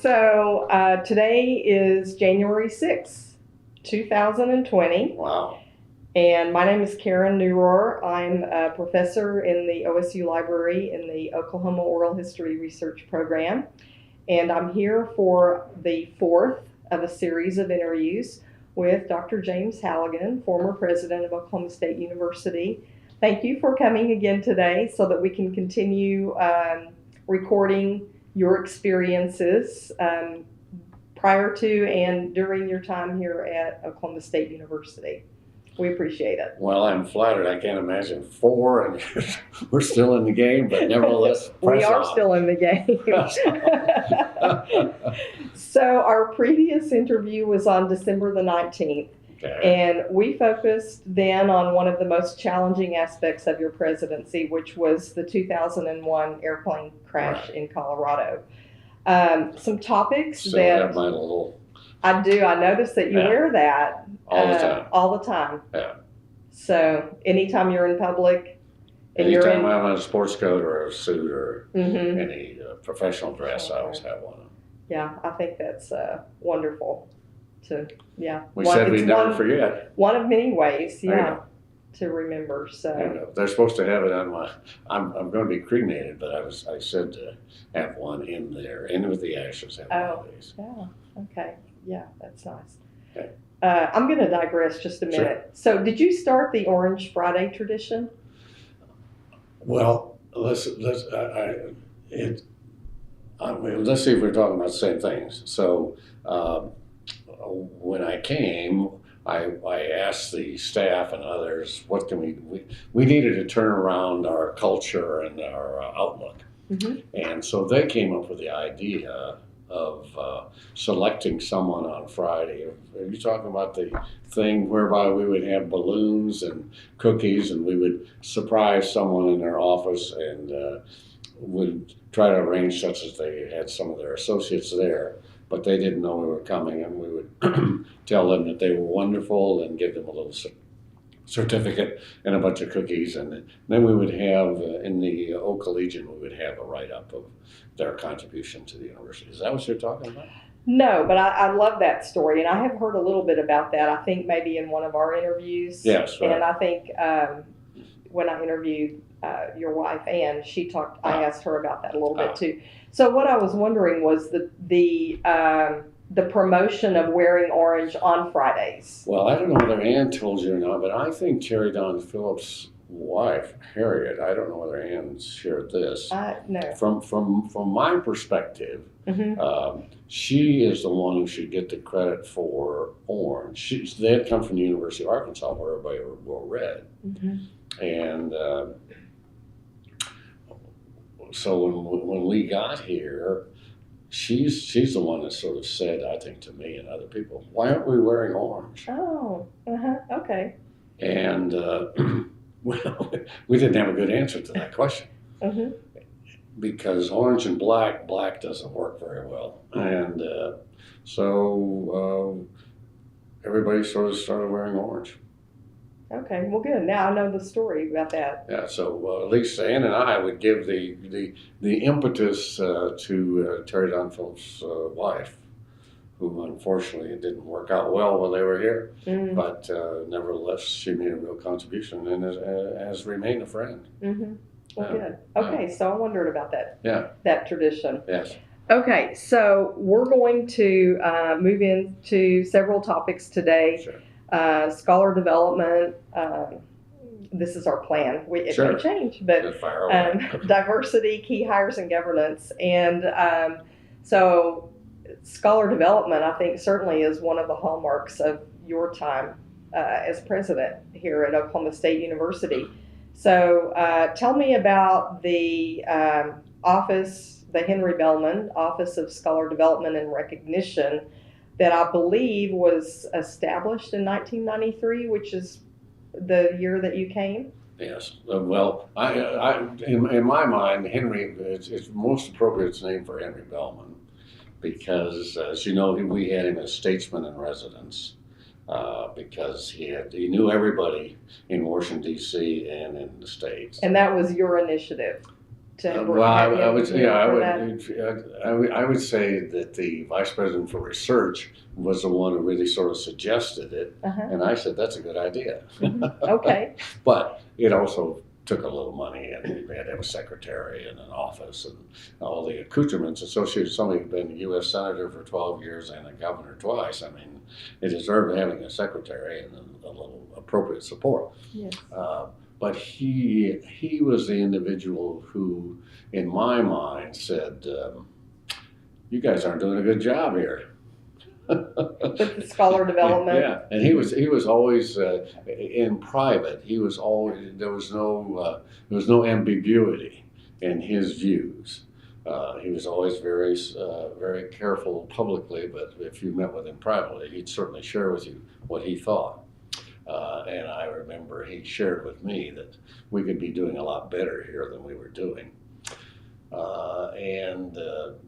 Today is January 6th, 2020. Wow. And my name is Karen Neurohr. I'm a professor in the OSU Library in the Oklahoma Oral History Research Program. And I'm here for the fourth of a series of interviews with Dr. James Halligan, former president of Oklahoma State University. Thank you for coming again today so that we can continue recording your experiences prior to and during your time here at Oklahoma State University. We appreciate it. Well, I'm flattered. I can't imagine four, and we're still in the game, but nevertheless, we are still in the game. So our previous interview was on December the 19th. Okay. And we focused then on one of the most challenging aspects of your presidency, which was the 2001 airplane crash in Colorado. Some topics Still have my little... I do. I noticed that you wear that all the time. All the time. Yeah. So anytime you're in public, and anytime I'm in a sports coat or a suit or any professional dress, I always have one. Yeah, I think that's wonderful. We said we'd never forget. One of many ways, to remember. So they're supposed to have it on my. I'm going to be cremated, but I said to have one in there, in with the ashes. Have one of these. Yeah. Okay. Yeah, that's nice. Okay. I'm going to digress just a minute. Sure. So, did you start the Orange Friday tradition? Well, let's see if we're talking about the same things. So, when I came, I asked the staff and others, what can we needed to turn around our culture and our outlook. And so they came up with the idea of selecting someone on Friday. Are you talking about the thing whereby we would have balloons and cookies and we would surprise someone in their office and would try to arrange such as they had some of their associates there, but they didn't know we were coming, and we would tell them that they were wonderful and give them a little certificate and a bunch of cookies, and then we would have in the Oak Collegian we would have a write-up of their contribution to the university. Is that what you're talking about? No, but I love that story, and I have heard a little bit about that. I think maybe in one of our interviews. Yes, right. And I think when I interviewed your wife Ann, she talked. I asked her about that a little bit too. So what I was wondering was the promotion of wearing orange on Fridays. Well, I don't know whether Ann told you or not, but I think Terry Don Phillips' wife, Harriet, I don't know whether Ann shared this. No. From my perspective, she is the one who should get the credit for orange. They had come from the University of Arkansas where everybody wore red. And so when we got here, she's the one that sort of said, I think, to me and other people, why aren't we wearing orange? Oh, okay. And well, we didn't have a good answer to that question. Because orange and black doesn't work very well. And so everybody sort of started wearing orange. Okay, well, good. Now I know the story about that. Yeah, so at least Ann and I would give the impetus to Terry Don Phillips' wife, who unfortunately it didn't work out well while they were here. But nevertheless, she made a real contribution and has remained a friend. Well, good. Okay, so I wondered about that. That tradition. Yes. Okay, so we're going to move into several topics today. Sure. Scholar development. This is our plan. It may change, but diversity, key hires, and governance. And so scholar development, I think, certainly is one of the hallmarks of your time as president here at Oklahoma State University. So tell me about the office, the Henry Bellman Office of Scholar Development and Recognition, that I believe was established in 1993, which is the year that you came. Yes. Well, in my mind, Henry, it's most appropriate name for Henry Bellman, because, as you know, we had him as statesman in residence, because he knew everybody in Washington, D.C. and in the States. And that was your initiative. Well, I would, I would say that the vice president for research was the one who really sort of suggested it, and I said that's a good idea. Okay. But it also took a little money, and we had to have a secretary and an office and all the accoutrements associated with somebody who'd been a U.S. senator for 12 years and a governor twice. I mean, it deserved having a secretary and a little appropriate support. Yes. But he was the individual who, in my mind, said, "You guys aren't doing a good job here." With the scholar development. Yeah, and he was always in private. He was always there was no ambiguity in his views. He was always very careful publicly, but if you met with him privately, he'd certainly share with you what he thought. And I remember he shared with me that we could be doing a lot better here than we were doing.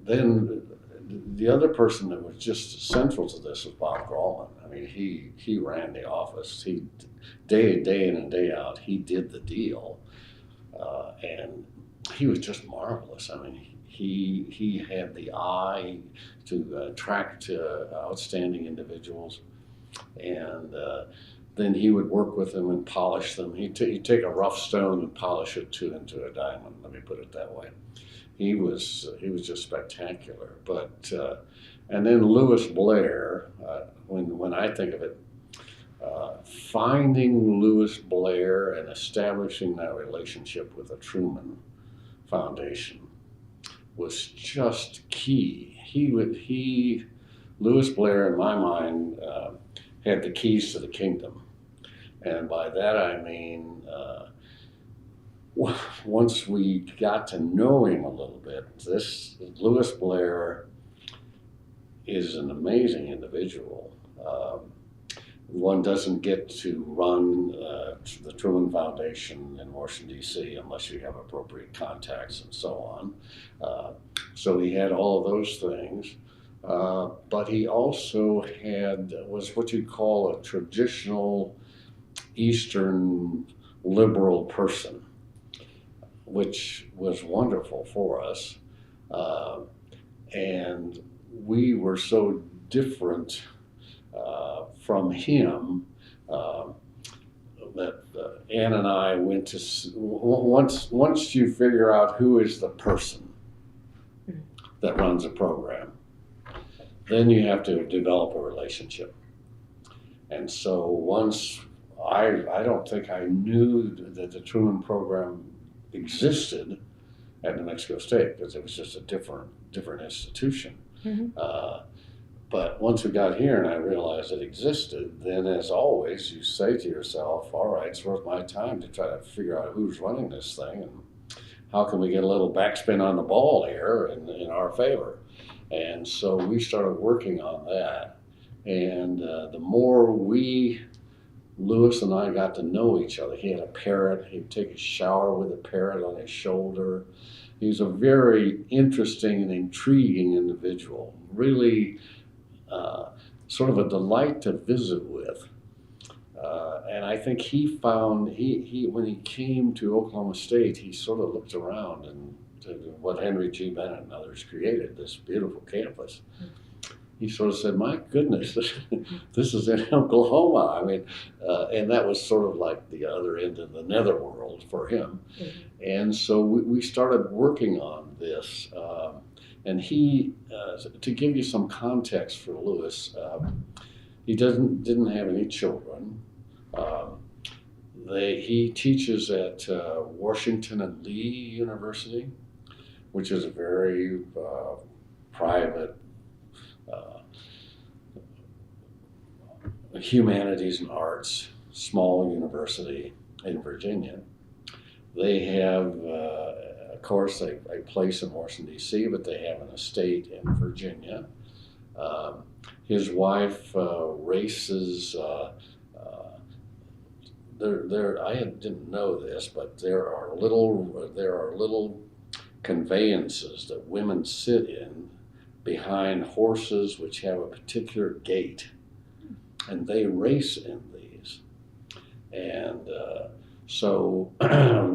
Then the other person that was just central to this was Bob Grauman. I mean, he ran the office. He day in and day out, he did the deal, and he was just marvelous. I mean, he had the eye to attract outstanding individuals, and then he would work with them and polish them. He'd take a rough stone and polish it into a diamond. Let me put it that way. He was just spectacular. But and then Lewis Blair, when I think of it, finding Lewis Blair and establishing that relationship with the Truman Foundation was just key. Lewis Blair, in my mind, had the keys to the kingdom. And by that I mean, once we got to know him a little bit, this Lewis Blair is an amazing individual. One doesn't get to run the Truman Foundation in Washington, D.C. unless you have appropriate contacts and so on. So he had all of those things. But he also was what you'd call a traditional Eastern liberal person, which was wonderful for us. And we were so different from him that Ann and I went to, once you figure out who is the person that runs a program, then you have to develop a relationship. And so once I don't think I knew that the Truman program existed at New Mexico State because it was just a different institution. But once we got here and I realized it existed, then as always, you say to yourself, all right, it's worth my time to try to figure out who's running this thing and how can we get a little backspin on the ball here in our favor. And so we started working on that. And the more Lewis and I got to know each other, he had a parrot, he'd take a shower with a parrot on his shoulder. He was a very interesting and intriguing individual, really sort of a delight to visit with. And I think he found, when he came to Oklahoma State, he sort of looked around and what Henry G. Bennett and others created, this beautiful campus. He sort of said, my goodness, this is in Oklahoma. I mean, and that was sort of like the other end of the netherworld for him. And so we started working on this. And he, to give you some context for Lewis, he didn't have any children. He teaches at Washington and Lee University, which is a very private humanities and arts small university in Virginia. They have, of course, a place in Washington, D.C., but they have an estate in Virginia. His wife races. I didn't know this, but there are little conveyances that women sit in behind horses which have a particular gait, and they race in these. And so Ann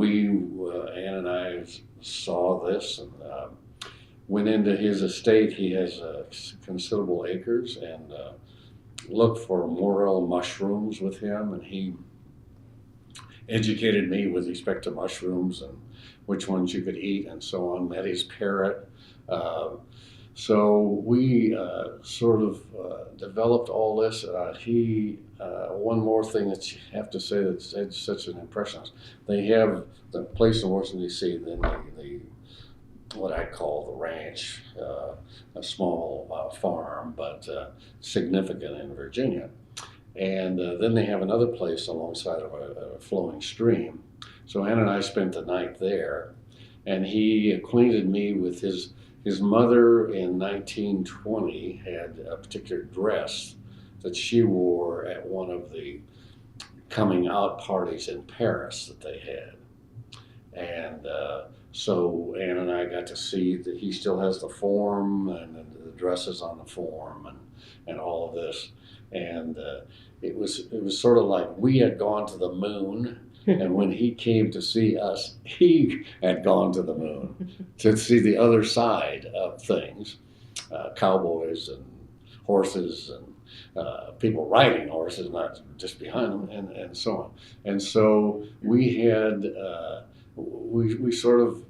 and I saw this and went into his estate. He has considerable acres, and looked for morel mushrooms with him, and he educated me with respect to mushrooms and which ones you could eat and so on. Met his parrot. So we sort of developed all this. One more thing that you have to say that's had such an impression is they have the place in Washington, D.C., then the what I call the ranch, a small farm, but significant in Virginia. And then they have another place alongside of a flowing stream. So Ann and I spent the night there, and he acquainted me with his mother in 1920 had a particular dress that she wore at one of the coming out parties in Paris that they had. And so Ann and I got to see that he still has the form and the dresses on the form and all of this. And it was sort of like we had gone to the moon, and when he came to see us, he had gone to the moon to see the other side of things, cowboys and horses and people riding horses, not just behind them, and so on. And so we had, we sort of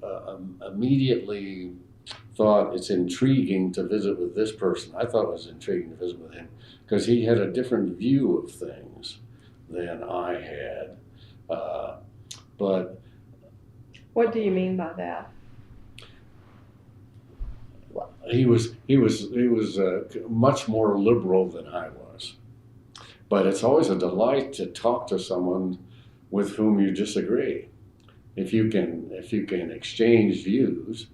immediately thought it's intriguing to visit with this person. I thought it was intriguing to visit with him because he had a different view of things than I had. But what do you mean by that? He was much more liberal than I was. But it's always a delight to talk to someone with whom you disagree. If you can exchange views.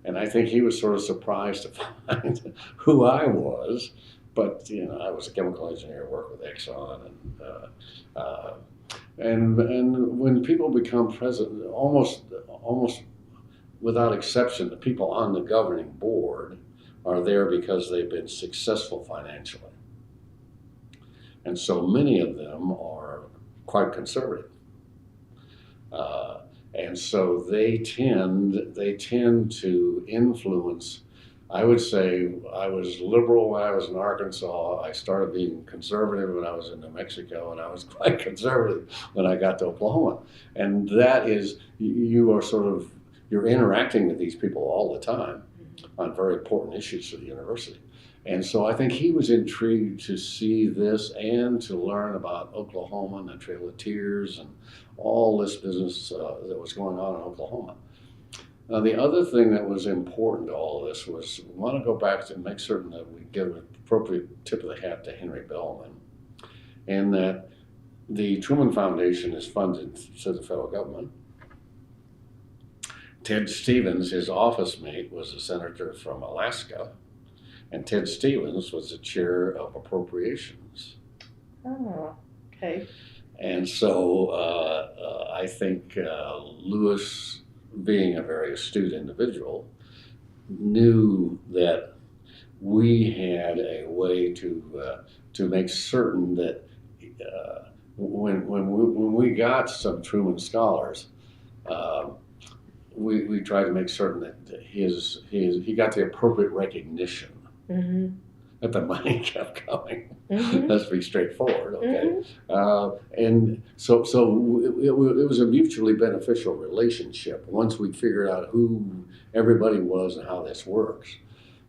And I think he was sort of surprised to find who I was. But I was a chemical engineer, worked with Exxon, and when people become president, almost without exception, the people on the governing board are there because they've been successful financially, and so many of them are quite conservative, and so they tend to influence. I would say I was liberal when I was in Arkansas. I started being conservative when I was in New Mexico, and I was quite conservative when I got to Oklahoma. And that is, you're interacting with these people all the time on very important issues for the university. And so I think he was intrigued to see this and to learn about Oklahoma and the Trail of Tears and all this business that was going on in Oklahoma. Now, the other thing that was important to all of this was we want to go back to make certain that we give an appropriate tip of the hat to Henry Bellman, and that the Truman Foundation is funded to the federal government. Ted Stevens, his office mate, was a senator from Alaska, and Ted Stevens was the chair of appropriations. Oh, okay. And so I think Lewis, being a very astute individual, knew that we had a way to make certain that when we got some Truman scholars, we tried to make certain that he got the appropriate recognition. Mm-hmm. That the money kept coming. Mm-hmm. Let's be straightforward, okay? Mm-hmm. And so it was a mutually beneficial relationship once we figured out who everybody was and how this works.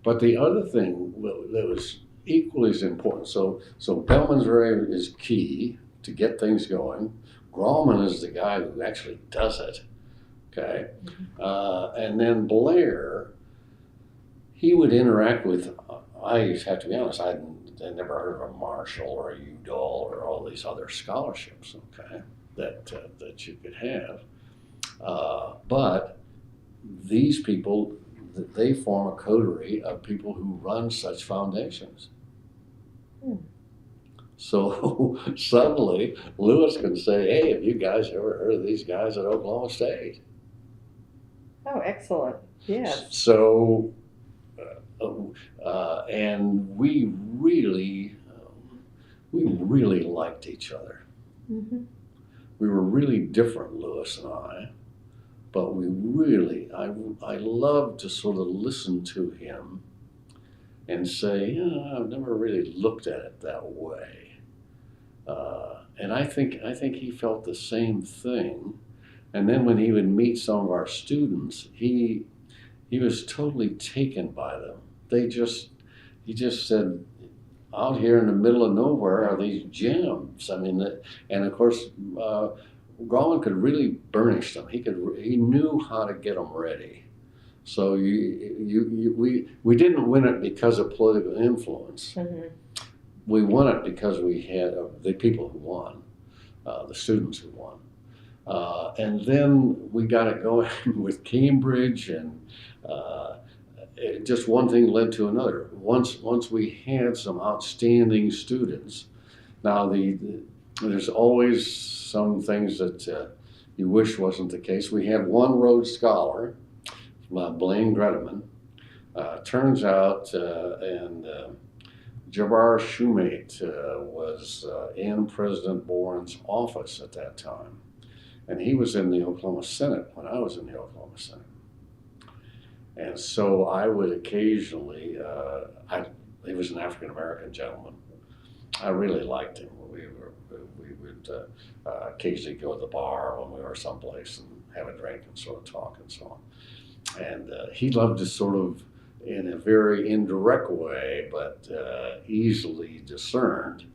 But the other thing that was equally as important, so Bellman's is key to get things going. Grauman is the guy who actually does it, okay? Mm-hmm. And then Blair, he would interact with. I have to be honest, I never heard of a Marshall or a Udall or all these other scholarships, okay, that you could have. But these people, they form a coterie of people who run such foundations. So suddenly, Lewis can say, hey, have you guys ever heard of these guys at Oklahoma State? Oh, excellent. Yes. So... and we really liked each other. Mm-hmm. We were really different, Lewis and I, but we really, I love to sort of listen to him and say, I've never really looked at it that way. And I think he felt the same thing. And then when he would meet some of our students, he was totally taken by them. He just said, out here in the middle of nowhere are these gems. I mean, and of course, Grauman could really burnish them. He knew how to get them ready. So we didn't win it because of political influence. Mm-hmm. We won it because we had the people who won, the students who won. And then we got it going with Cambridge, and just one thing led to another. Once we had some outstanding students. Now there's always some things that you wish wasn't the case. We had one Rhodes Scholar, Blaine Greteman. Turns out, Jabbar Shumate was in President Boren's office at that time. And he was in the Oklahoma Senate when I was in the Oklahoma Senate. And so I would occasionally, he was an African-American gentleman. I really liked him. We would occasionally go to the bar when we were someplace and have a drink and sort of talk and so on. And he loved to sort of, in a very indirect way, but easily discerned,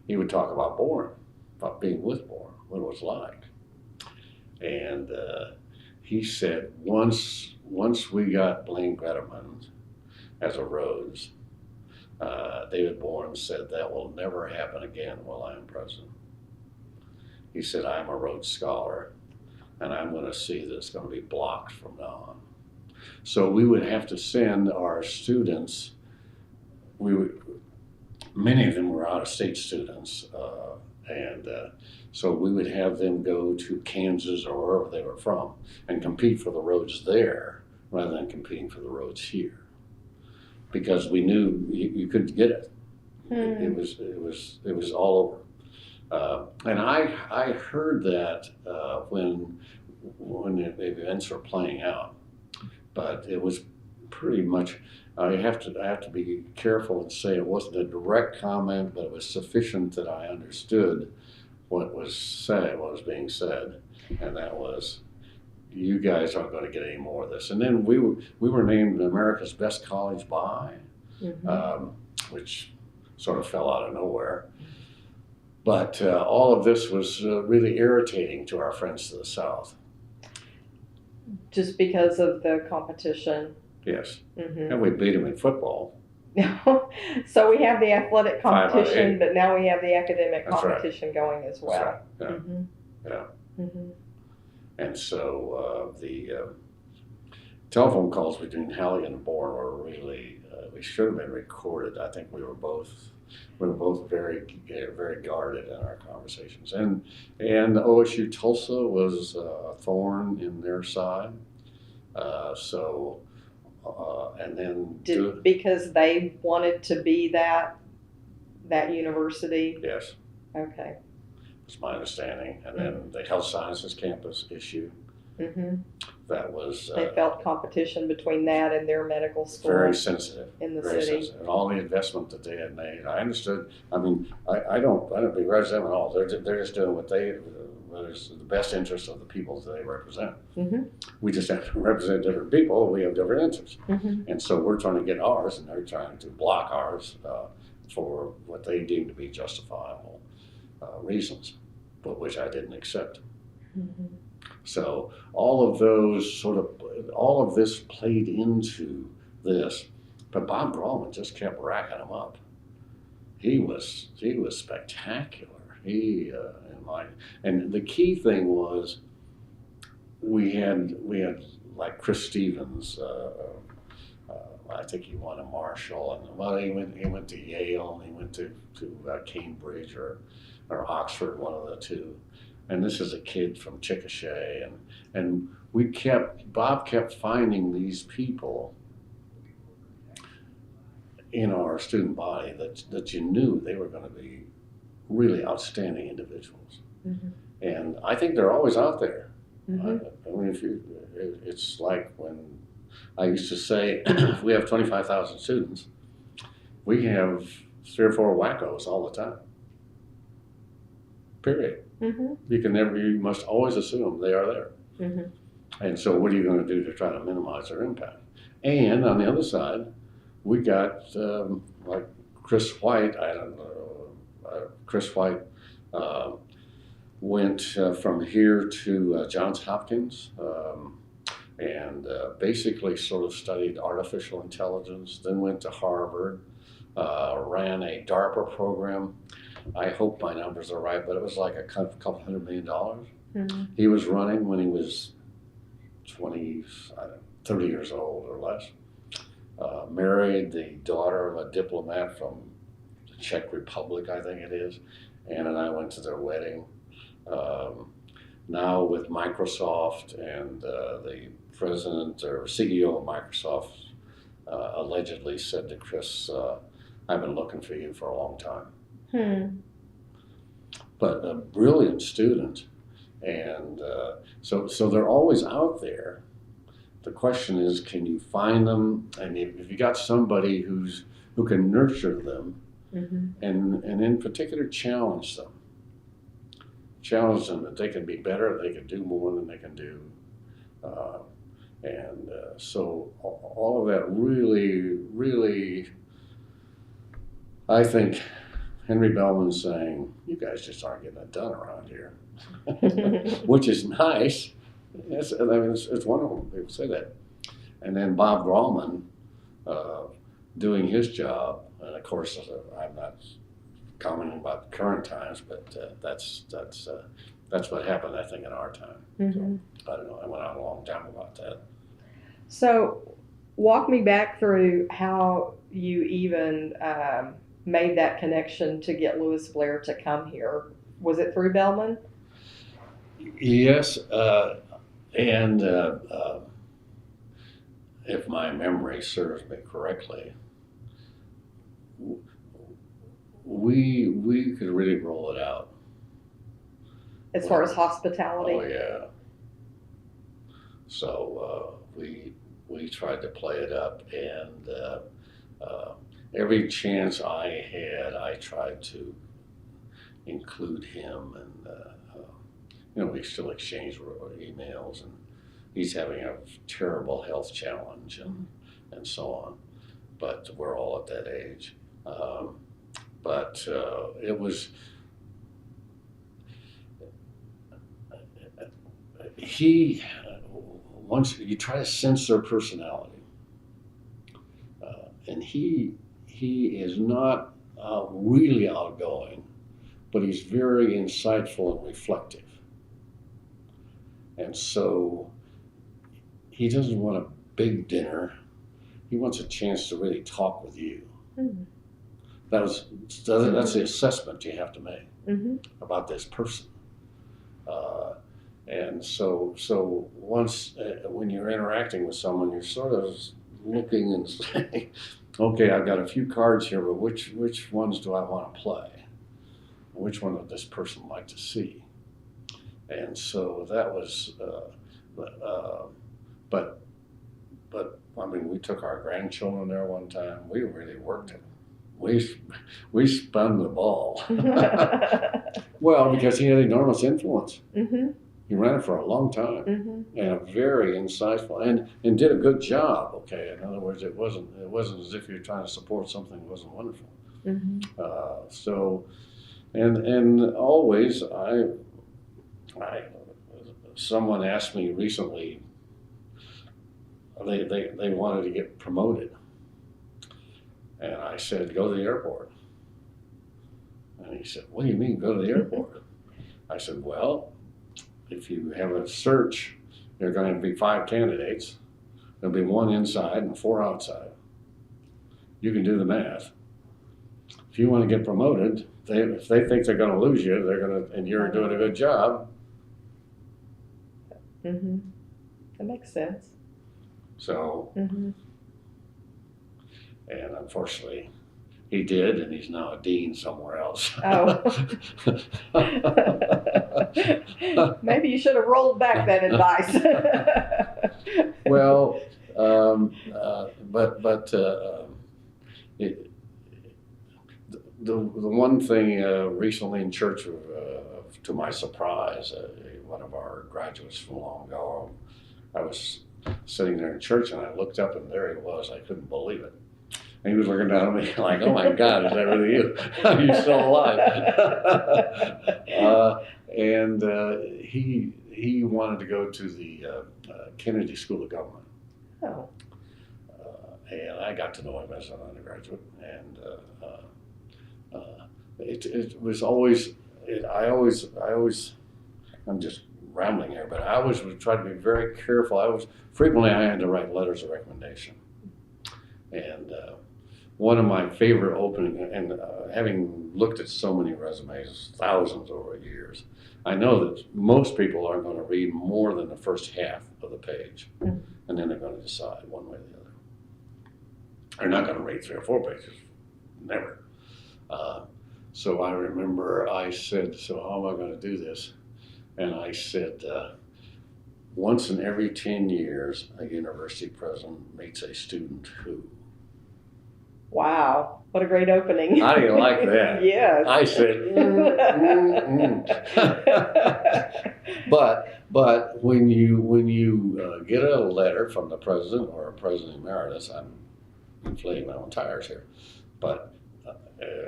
he would talk about Boren, about being with Boren, what it was like. And he said, once we got Blaine Greteman as a Rhodes, David Boren said, that will never happen again while I am president. He said, I'm a Rhodes Scholar, and I'm going to see that it's going to be blocked from now on. So we would have to send our students, many of them were out-of-state students, so we would have them go to Kansas or wherever they were from and compete for the Rhodes there rather than competing for the Rhodes here, because we knew you couldn't get it. It was all over. And I heard that when the events were playing out, but it was pretty much. I have to be careful and say it wasn't a direct comment, but it was sufficient that I understood what was said, what was being said, and that was, you guys aren't going to get any more of this. And then we were named America's Best College by, which sort of fell out of nowhere. But all of this was really irritating to our friends to the South. Just because of the competition. Yes, and we beat them in football. So we have the athletic competition, but now we have the academic competition going as well. That's right. Yeah. And so the telephone calls between Halligan and Boren were really, we should have been recorded. I think we were both very, very guarded in our conversations. And OSU Tulsa was a thorn in their side. And then because they wanted to be that university? Yes. Okay. That's my understanding. And then the health sciences campus issue. That was. They felt competition between that and their medical school. Very sensitive. In the very city. Sensitive. And all the investment that they had made. I understood. I mean, I don't begrudge them at all. They're just doing what is the best interest of the people that they represent. We just have to represent different people. We have different interests. And so we're trying to get ours, and they're trying to block ours for what they deem to be justifiable reasons, but which I didn't accept. So all of this played into this, but Bob Grauman just kept racking them up. He was spectacular. And the key thing was we had like Chris Stevens. I think he won a Marshall, and he went to Yale, and he went to Cambridge or Oxford, one of the two. And this is a kid from Chickasha, and Bob kept finding these people in our student body that you knew they were going to be really outstanding individuals. And I think they're always out there. I mean, it's like when I used to say, if we have 25,000 students, we have 3 or 4 wackos all the time. Period. You must always assume they are there. And so what are you going to do to try to minimize their impact? And on the other side, we got like Chris White, I don't know, Chris White went from here to Johns Hopkins and basically sort of studied artificial intelligence, then went to Harvard, ran a DARPA program. I hope my numbers are right, but it was like a couple $100 million. He was running when he was 30 years old or less. Married the daughter of a diplomat from the Czech Republic, I think it is. Ann and I went to their wedding. Now with Microsoft, and the president or CEO of Microsoft allegedly said to Chris, I've been looking for you for a long time. But a brilliant student. And so they're always out there. The question is, can you find them? And if you got somebody who can nurture them, and in particular challenge them that they can be better, they can do more than they can do. So all of that really, I think Henry Bellman's saying, you guys just aren't getting it done around here. Which is nice. It's wonderful people say that. And then Bob Grauman doing his job, and of course I'm not commenting about current times, but that's what happened, I think, in our time. So, I don't know, I went on a long time about that. So walk me back through how you even made that connection to get Louis Blair to come here. Was it through Bellman? Yes, and if my memory serves me correctly, we could really roll it out. As far as hospitality? Oh yeah. So we tried to play it up, and every chance I had, I tried to include him, and we still exchange emails, and he's having a terrible health challenge and so on. But we're all at that age. But it was, once you try to sense their personality, and he is not really outgoing, but he's very insightful and reflective. And so he doesn't want a big dinner. He wants a chance to really talk with you. That's the assessment you have to make about this person. And so once when you're interacting with someone, you're sort of looking and saying, okay, I've got a few cards here, but which ones do I want to play? Which one would this person like to see? And so that was, but I mean, we took our grandchildren there one time. We really worked it. We spun the ball. Well, because he had enormous influence. He ran it for a long time, and very insightful, and did a good job. Okay, in other words, it wasn't as if you're trying to support something that wasn't wonderful. So, and always someone asked me recently. They wanted to get promoted, and I said, go to the airport. And he said, what do you mean, go to the airport? I said, well, if you have a search, there are going to be 5 candidates. There'll be 1 inside and 4 outside. You can do the math. If you want to get promoted, if they think they're going to lose you, and you're doing a good job. That makes sense. So, and unfortunately, he did, and he's now a dean somewhere else. Oh. Maybe you should have rolled back that advice. Well, the one thing recently in church, to my surprise, one of our graduates from long ago, I was sitting there in church and I looked up and there he was. I couldn't believe it. And he was looking down at me like, "Oh my God, is that really you? Are you still alive?" He wanted to go to the Kennedy School of Government. Oh. And I got to know him as an undergraduate, and it was always, I'm just rambling here, but I always would try to be very careful. I had to write letters of recommendation. And one of my favorite opening, and having looked at so many resumes, thousands over years, I know that most people aren't going to read more than the first half of the page, and then they're going to decide one way or the other. They're not going to read 3 or 4 pages, never. So I remember I said, "So how am I going to do this?" And I said, "Once in every 10 years, a university president meets a student who." Wow, what a great opening. How do you like that? Yes. I said, But when you get a letter from the president or a president emeritus, I'm inflating my own tires here, but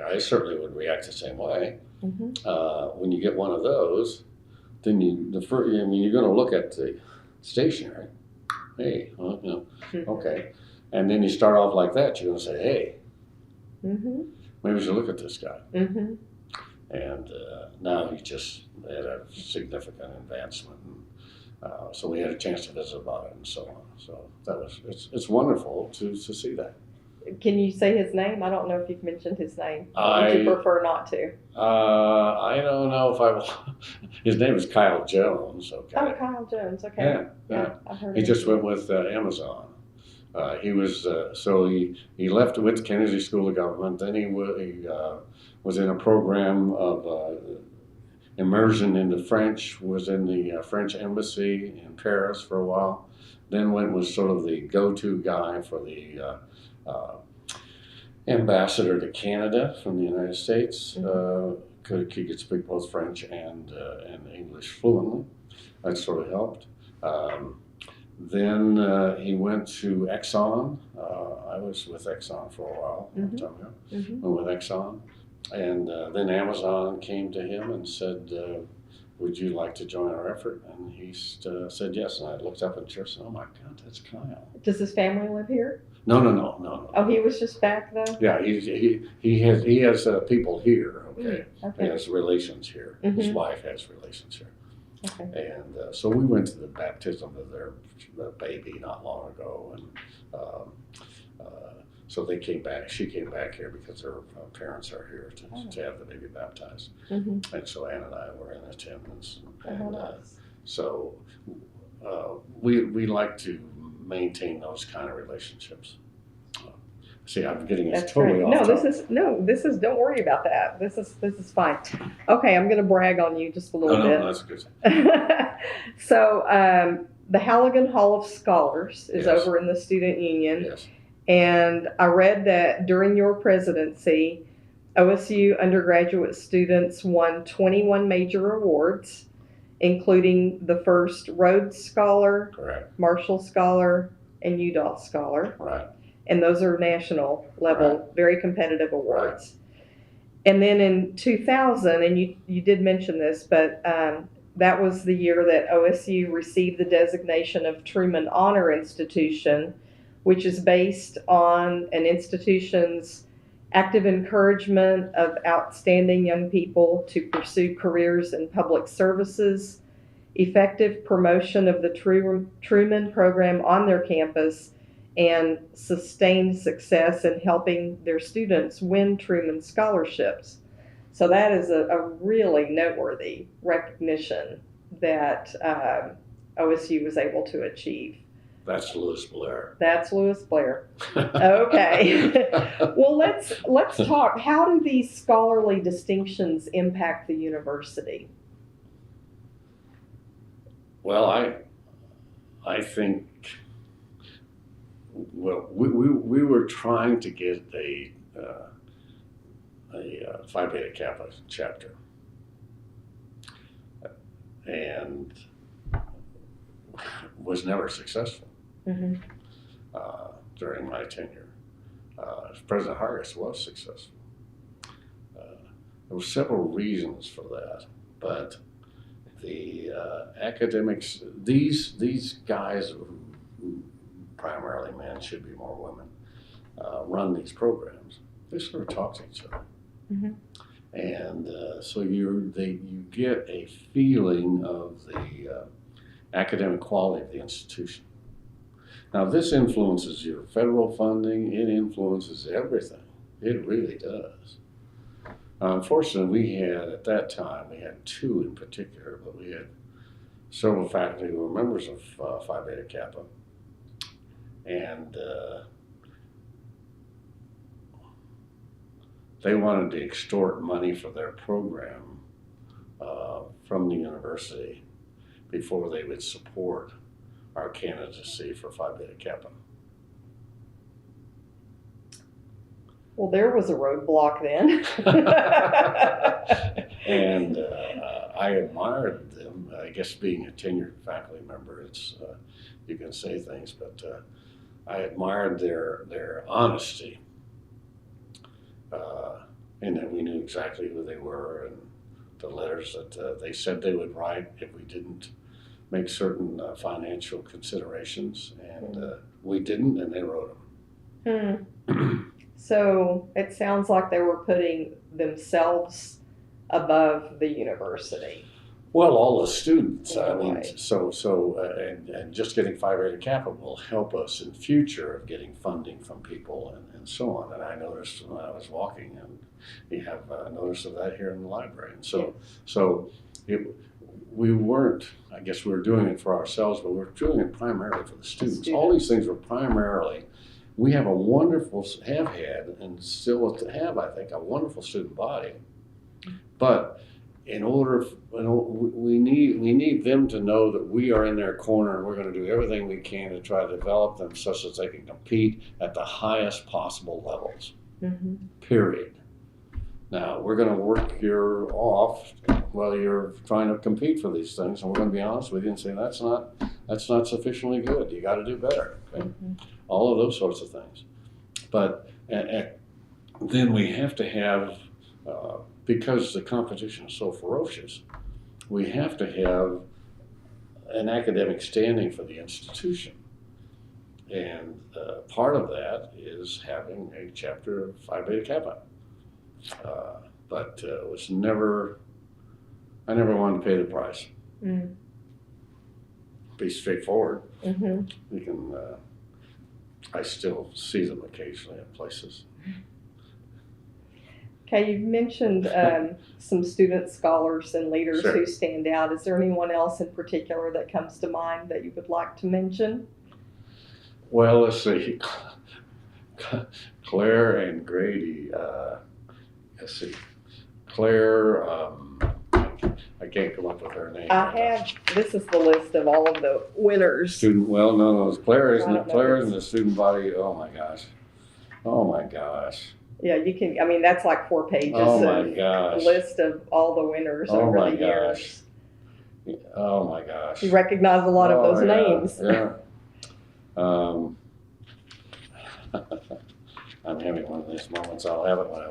I certainly would react the same way. When you get one of those, then you're going to look at the stationery. Hey, okay. And then you start off like that. You're going to say, "Hey, maybe we should look at this guy." And now he just had a significant advancement. And, so we had a chance to visit about it and so on. So it's wonderful to see that. Can you say his name? I don't know if you've mentioned his name. Would you prefer not to? I don't know if I will. His name is Kyle Jones. Okay. Oh, Kyle Jones. Okay. Yeah. I've heard He of just him. went with Amazon. He was he left with the Kennedy School of Government. Then he was in a program of immersion into French. Was in the French embassy in Paris for a while. Then was sort of the go-to guy for the ambassador to Canada from the United States. He could speak both French and English fluently. That sort of helped. Then he went to Exxon. I was with Exxon for a while, a long time ago. Went with Exxon. And then Amazon came to him and said, "Would you like to join our effort?" And he said yes. And I looked up at the church and said, "Oh my God, that's Kyle." Does his family live here? No. Oh, he was just back though? Yeah, he has people here. Okay. He has relations here. His wife has relations here. Okay. And so we went to the baptism of their baby not long ago, and so they came back. She came back here because her parents are here to have the baby baptized, and so Ann and I were in attendance. Nice. So we like to maintain those kind of relationships. See, I'm getting us totally off topic. This is. Don't worry about that. This is fine. Okay, I'm going to brag on you just a little bit. No, that's good. So the Halligan Hall of Scholars is over in the Student Union, and I read that during your presidency, OSU undergraduate students won 21 major awards, including the first Rhodes Scholar, Marshall Scholar, and UDOT Scholar. Right. And those are national level, very competitive awards. And then in 2000, and you did mention this, but that was the year that OSU received the designation of Truman Honor Institution, which is based on an institution's active encouragement of outstanding young people to pursue careers in public services, effective promotion of the Truman program on their campus, and sustained success in helping their students win Truman scholarships. So that is a really noteworthy recognition that OSU was able to achieve. That's Louis Blair. That's Louis Blair. Okay. Well, let's talk. How do these scholarly distinctions impact the university? Well, I think, well, we were trying to get a Phi Beta Kappa chapter, and was never successful during my tenure. President Hargis was successful. There were several reasons for that, but the academics, these guys who primarily men, should be more women, run these programs. They sort of talk to each other, and so you get a feeling of the academic quality of the institution. Now, this influences your federal funding. It influences everything. It really does. Unfortunately, we had, at that time, we had two in particular, but we had several faculty who were members of Phi Beta Kappa. And they wanted to extort money for their program from the university before they would support our candidacy for Phi Beta Kappa. Well, there was a roadblock then. And I admired them. I guess being a tenured faculty member, it's you can say things, but I admired their honesty, and that we knew exactly who they were and the letters that they said they would write if we didn't make certain financial considerations, and we didn't, and they wrote them. So it sounds like they were putting themselves above the university. Well, all the students. Yeah, I mean, right. And just getting Phi Beta Kappa will help us in future of getting funding from people and so on. And I noticed when I was walking, and we have notice of that here in the library. And we weren't. I guess we were doing it for ourselves, but we were doing it primarily for the students. All these things were primarily. We have have had, and still have, I think, a wonderful student body. But in order, we need them to know that we are in their corner, and we're going to do everything we can to try to develop them such that they can compete at the highest possible levels. Period. Now, we're going to work your off while you're trying to compete for these things, and we're going to be honest with you and say that's not sufficiently good. You got to do better. Okay? All of those sorts of things. But then we have to have, because the competition is so ferocious, we have to have an academic standing for the institution. And part of that is having a chapter of Phi Beta Kappa. But it was I never wanted to pay the price. Be straightforward. We can, I still see them occasionally at places. Okay, you've mentioned some student scholars and leaders who stand out. Is there anyone else in particular that comes to mind that you would like to mention? Well, let's see. Claire and Grady. Let's see. Claire, I can't come up with her name. This is the list of all of the winners. No, Claire is in the student body. Oh my gosh. Yeah, you can, I mean, that's like 4 pages of a list of all the winners over the years. Oh my gosh. You recognize a lot of those names. Yeah. I'm having one of these moments. I'll have it when I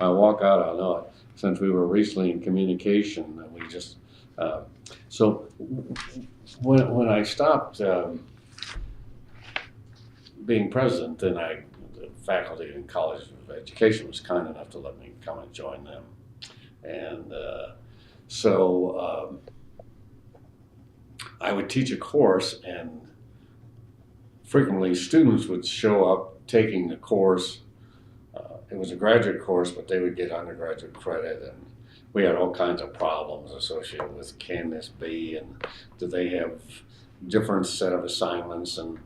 walk out, I'll know it. Since we were recently in communication, and we just, so when I stopped being president, then the faculty in College of Education was kind enough to let me come and join them. And so I would teach a course, and frequently students would show up taking the course. It was a graduate course, but they would get undergraduate credit, and we had all kinds of problems associated with can this be, and do they have different set of assignments, and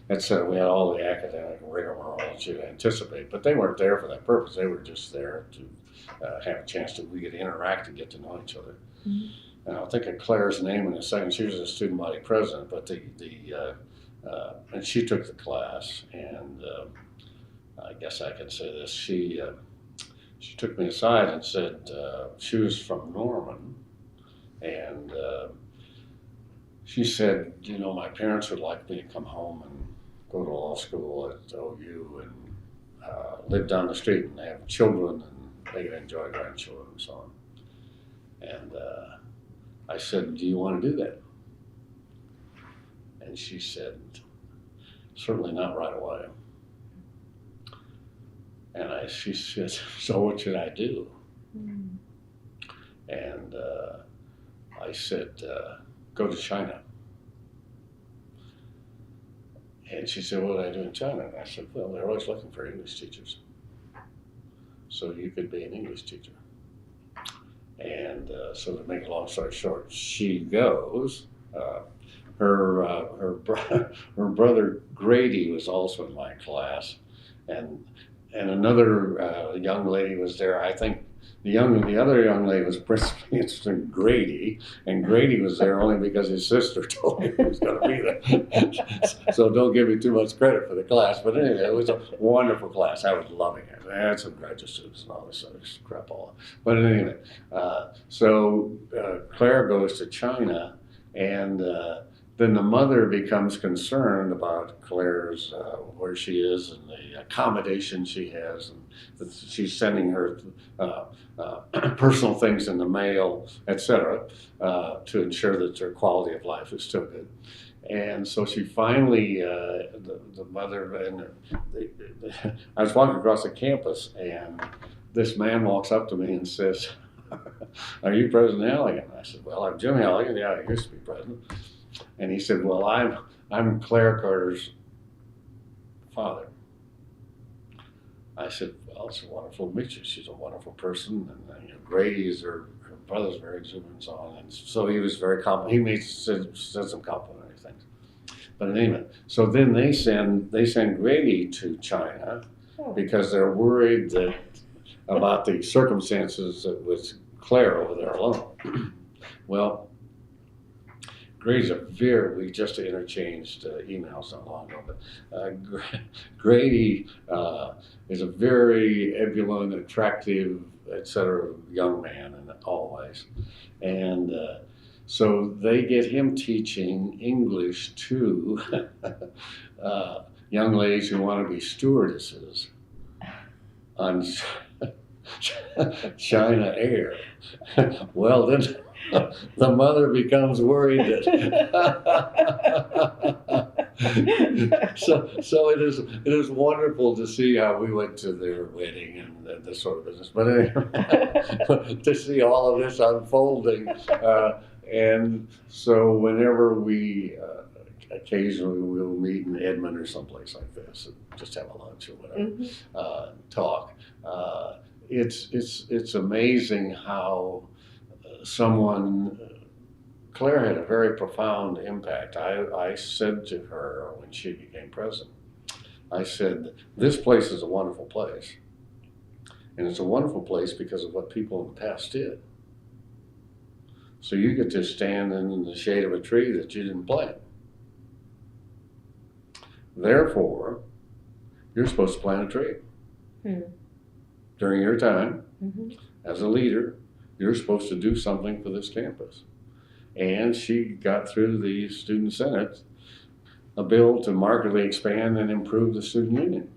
etc. We had all the academic rigmarole that you'd anticipate, but they weren't there for that purpose. They were just there to have a chance we could interact and get to know each other. and I'll think of Claire's name in a second. She was a student body president, but and she took the class, and I guess I can say this. She took me aside and said she was from Norman, and she said, you know, my parents would like me to come home and go to law school at OU and live down the street and have children and they could enjoy grandchildren and so on. And I said, do you want to do that? And she said, certainly not right away. And she said, so what should I do? Mm. And I said, go to China. And she said, what did I do in China? And I said, well, they're always looking for English teachers. So you could be an English teacher. And so to make a long story short, she goes. Her brother Grady was also in my class, and another young lady was there. I think the other young lady was principally interested in Grady, and Grady was there only because his sister told him he was going to be there. So don't give me too much credit for the class. But anyway, it was a wonderful class. I was loving it. I had some graduate students and all this other crap all. But anyway, so Claire goes to China, and then the mother becomes concerned about Claire's where she is and the accommodation she has, and that she's sending her personal things in the mail, etc., to ensure that their quality of life is still good. And so she finally, the mother, and I was walking across the campus, and this man walks up to me and says, "Are you President Halligan?" I said, "Well, I'm Jim Halligan. Yeah, I used to be president." And he said, "Well, I'm Claire Carter's father." I said, "Well, it's wonderful to meet you. She's a wonderful person, and you know, Grady's her brother's very exuberant and so on." And so he was very complimentary. He said some complimentary things. But anyway, so then they send Grady to China because they're worried that about the circumstances with Claire over there alone. Well, Grady's we just interchanged emails not long ago, but Grady is a very ebullient, attractive, etc. young man in all ways. And so they get him teaching English to young ladies who want to be stewardesses on China Air. Well, then the mother becomes worried that so it is wonderful to see how we went to their wedding and this sort of business. But anyway, to see all of this unfolding, and so whenever we occasionally we'll meet in Edmond or someplace like this and just have a lunch or whatever, talk. It's amazing how Claire had a very profound impact. I said to her when she became president, I said, this place is a wonderful place. And it's a wonderful place because of what people in the past did. So you get to stand in the shade of a tree that you didn't plant. Therefore, you're supposed to plant a tree. During your time as a leader, you're supposed to do something for this campus. And she got through the Student Senate a bill to markedly expand and improve the student union.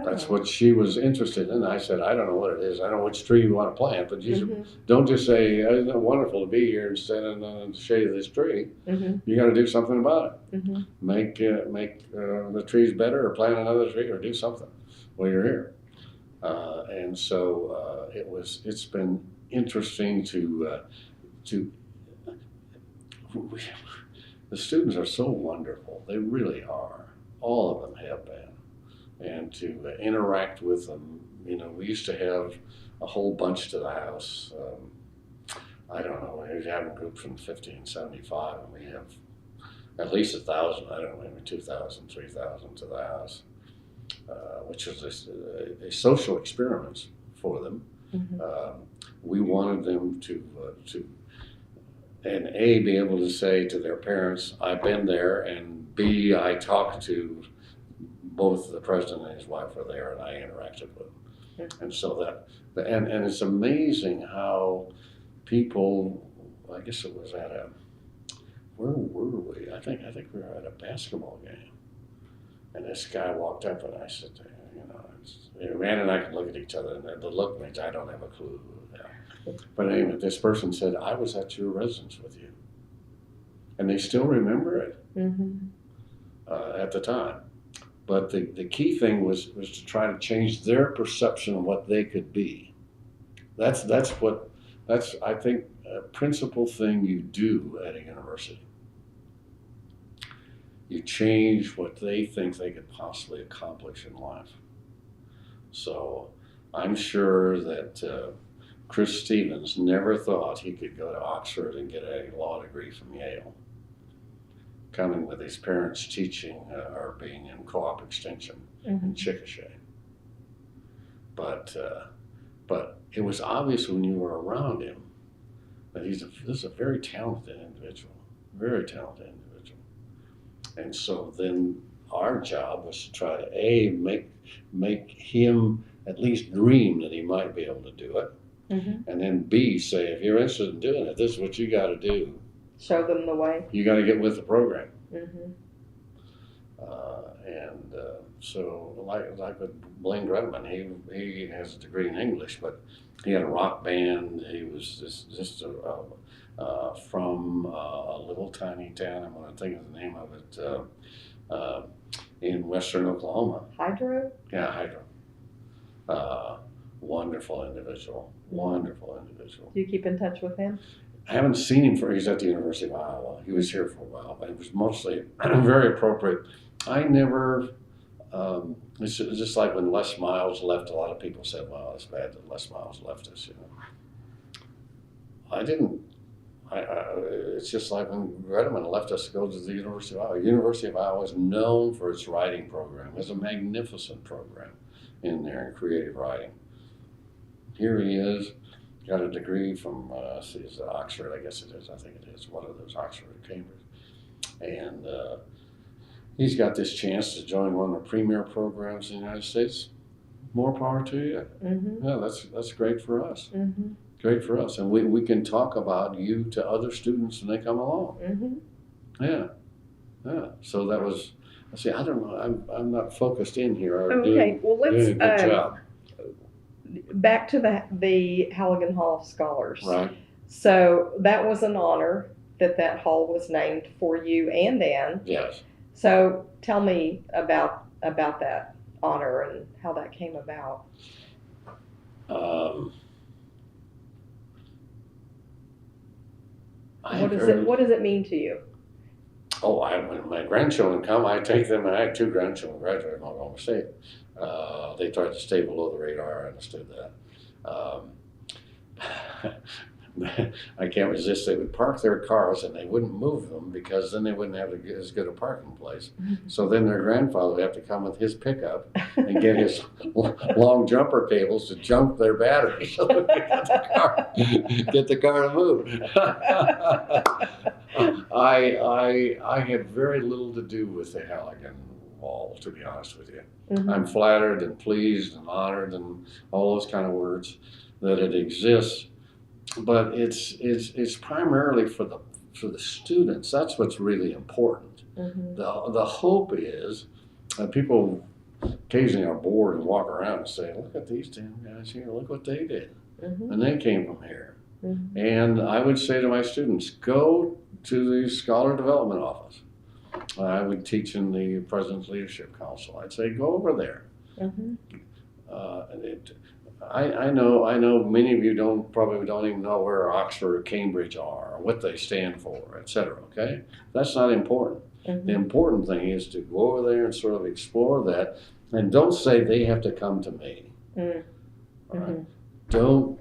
That's what she was interested in. I said, I don't know what it is. I don't know which tree you want to plant, but you don't just say, isn't it wonderful to be here and stand in the shade of this tree. You got to do something about it. Make the trees better, or plant another tree, or do something while you're here. And so it's been interesting to the students are so wonderful. They really are. All of them have been. And to interact with them, you know, we used to have a whole bunch to the house. I don't know, we have groups from 50 and 75, and we have at least 1,000, I don't know, maybe 2,000, 3,000 to the house, which was a social experiment for them. We wanted them to and A, be able to say to their parents, I've been there, and B, I talked to both the president and his wife were there, and I interacted with them. And so and it's amazing how people, I guess it was where were we? I think we were at a basketball game. And this guy walked up and I said, Rand and I could look at each other, and the look means I don't have a clue. But anyway, this person said, I was at your residence with you. And they still remember it at the time. But the key thing was to try to change their perception of what they could be. That's I think a principal thing you do at a university. You change what they think they could possibly accomplish in life. So I'm sure that Chris Stevens never thought he could go to Oxford and get a law degree from Yale, coming with his parents teaching or being in co-op extension in Chickasha. But it was obvious when you were around him that this is a very talented individual, very talented individual. And so then our job was to try to make him at least dream that he might be able to do it. And then B, say, if you're interested in doing it, this is what you got to do. Show them the way. You got to get with the program. So like with Blaine Grudman, he has a degree in English, but he had a rock band. He was just from a little tiny town. I'm going to think of the name of it, in western Oklahoma. Hydro? Yeah, Hydro. Wonderful individual. Wonderful individual. Do you keep in touch with him? I haven't seen him he's at the University of Iowa. He was here for a while, but it was mostly very appropriate. I never, it's just like when Les Miles left, a lot of people said, well, it's bad that Les Miles left us, I didn't, it's just like when Grudman left us to go to the University of Iowa. University of Iowa is known for its writing program. It's a magnificent program in there in creative writing. Here he is. Got a degree from Oxford, I guess it is. I think it is one of those, Oxford or Cambridge. And he's got this chance to join one of the premier programs in the United States. More power to you. Yeah, that's great for us. Great for us. And we can talk about you to other students when they come along. Yeah. So that was, I don't know, I'm not focused in here. Okay, well, let's doing a good job. Back to the Halligan Hall of Scholars. Right. So that was an honor that hall was named for you and Dan. Yes. So tell me about that honor and how that came about. What does it mean to you? Oh, when my grandchildren come, I take them, and I had 2 grandchildren graduate from Oklahoma State. They tried to stay below the radar. I understood that. I can't resist. They would park their cars and they wouldn't move them because then they wouldn't have as good a parking place. So then their grandfather would have to come with his pickup and get his long jumper cables to jump their battery so that they get the car to move. I had very little to do with the Halligan Wall, to be honest with you. I'm flattered and pleased and honored and all those kind of words that it exists. But it's primarily for the students. That's what's really important. The hope is that people occasionally are bored and walk around and say, look at these 10 guys here, look what they did. And they came from here. And I would say to my students, go to the Scholar Development Office. I would teach in the President's Leadership Council. I'd say, go over there. I know many of you probably don't even know where Oxford or Cambridge are, or what they stand for, etc. Okay, that's not important. The important thing is to go over there and sort of explore that, and don't say they have to come to me. All right? Don't.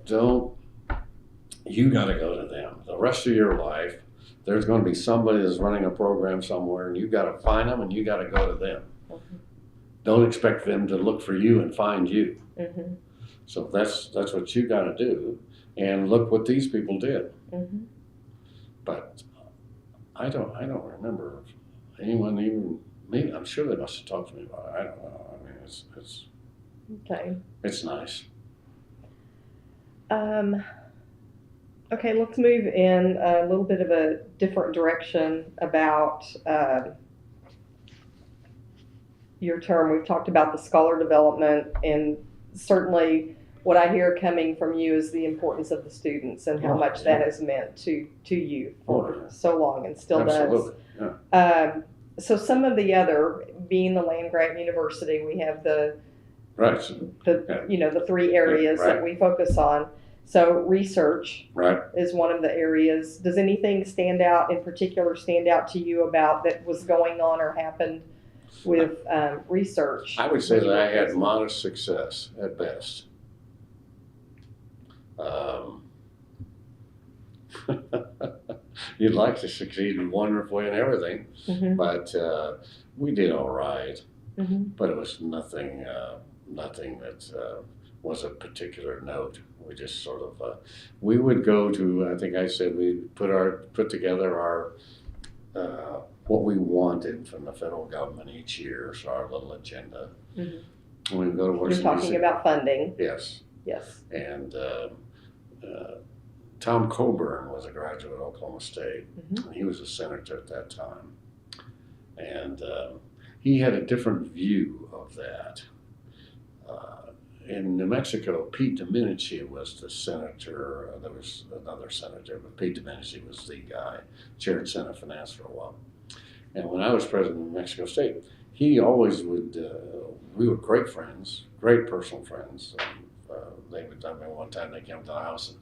You got to go to them. The rest of your life, there's going to be somebody that's running a program somewhere, and you got to find them, and you got to go to them. Don't expect them to look for you and find you. So that's what you got to do, and look what these people did. but I don't remember anyone even, maybe, I'm sure they must have talked to me about it. I don't know. I mean, it's Okay. It's nice. Okay, let's move in a little bit of a different direction about your term. We've talked about the scholar development, and certainly what I hear coming from you is the importance of the students and how much that has meant to you for so long and still Absolutely. does. Yeah. So some of the other, being the land grant university, we have the the three areas that we focus on. So research is one of the areas. Does anything stand out to you about that was going on or happened with research? I would say that I had modest success at best. You'd like to succeed wonderfully in everything, but we did all right. But it was nothing that was a particular note. We just sort of we would go to, I think I said we put together our what we wanted from the federal government each year, so our little agenda. We would go to Washington. You're talking about funding. Yes. Yes. And Tom Coburn was a graduate of Oklahoma State. He was a senator at that time, and he had a different view of that. In New Mexico, Pete Domenici was the senator. There was another senator, but Pete Domenici was the guy, chaired Senate Finance for a while. And when I was president of New Mexico State, he always would, we were great friends, great personal friends. They would, I mean, one time they came to the house and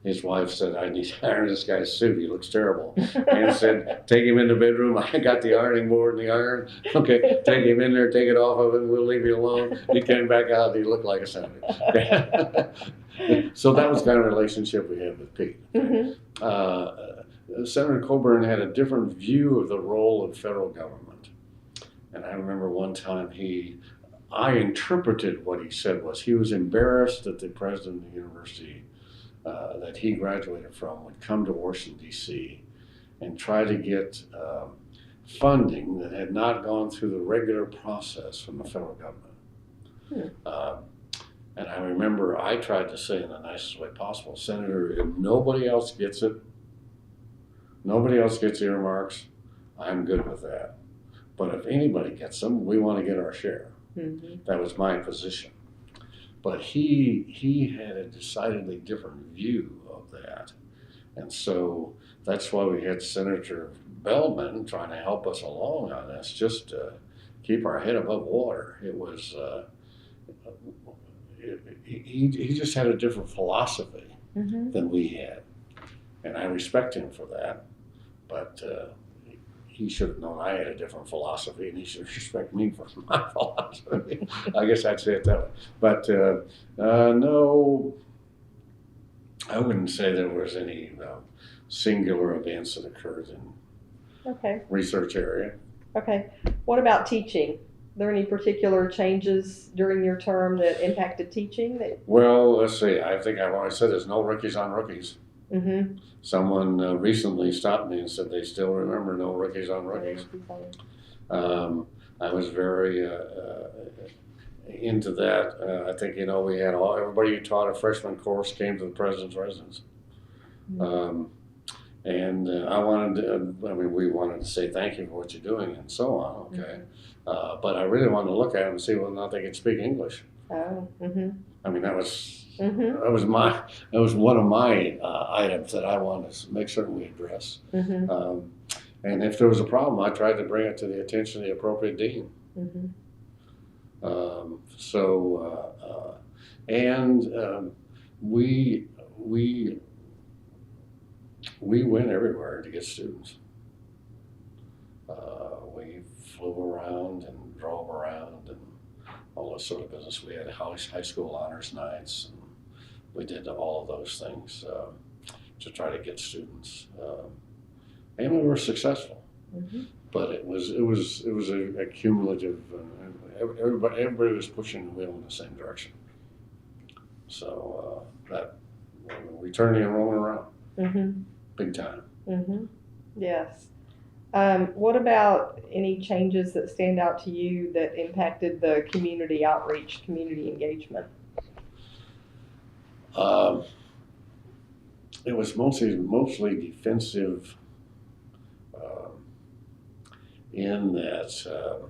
his wife said, I need to iron this guy's suit. He looks terrible. And said, take him in the bedroom. I got the ironing board and the iron. Okay, take him in there, take it off of him. We'll leave you alone. He came back out. He looked like a senator. So that was the kind of relationship we had with Pete. Senator Coburn had a different view of the role of federal government. And I remember one time I interpreted what he said was he was embarrassed that the president of the university that he graduated from would come to Washington, D.C. and try to get funding that had not gone through the regular process from the federal government. And I remember I tried to say in the nicest way possible, Senator, if nobody else gets it, nobody else gets earmarks, I'm good with that. But if anybody gets them, we want to get our share. That was my position. But he had a decidedly different view of that. And so that's why we had Senator Bellman trying to help us along on this, just to keep our head above water. It was, he just had a different philosophy than we had. And I respect him for that. But he should have known I had a different philosophy, and he should respect me for my philosophy. I guess I'd say it that way. But no, I wouldn't say there was any singular events that occurred in research area. Okay. What about teaching? Are there any particular changes during your term that impacted teaching? Well, let's see. I think I've always said there's no rookies on rookies. Someone recently stopped me and said they still remember no rookies on rookies. I was very into that. I think, we had everybody who taught a freshman course came to the president's residence. And we wanted to say thank you for what you're doing and so on, okay. But I really wanted to look at them and see whether or not they could speak English. I mean, that was one of my items that I wanted to make certain we address. And if there was a problem, I tried to bring it to the attention of the appropriate dean. We went everywhere to get students. We flew around and drove around and all this sort of business. We had high school honors nights, and we did all of those things to try to get students, and we were successful. But it was a cumulative. Everybody was pushing the wheel in the same direction. So we turned the enrollment around, big time. Mm-hmm. Yes. What about any changes that stand out to you that impacted the community outreach, community engagement? Um, it was mostly defensive, um, in that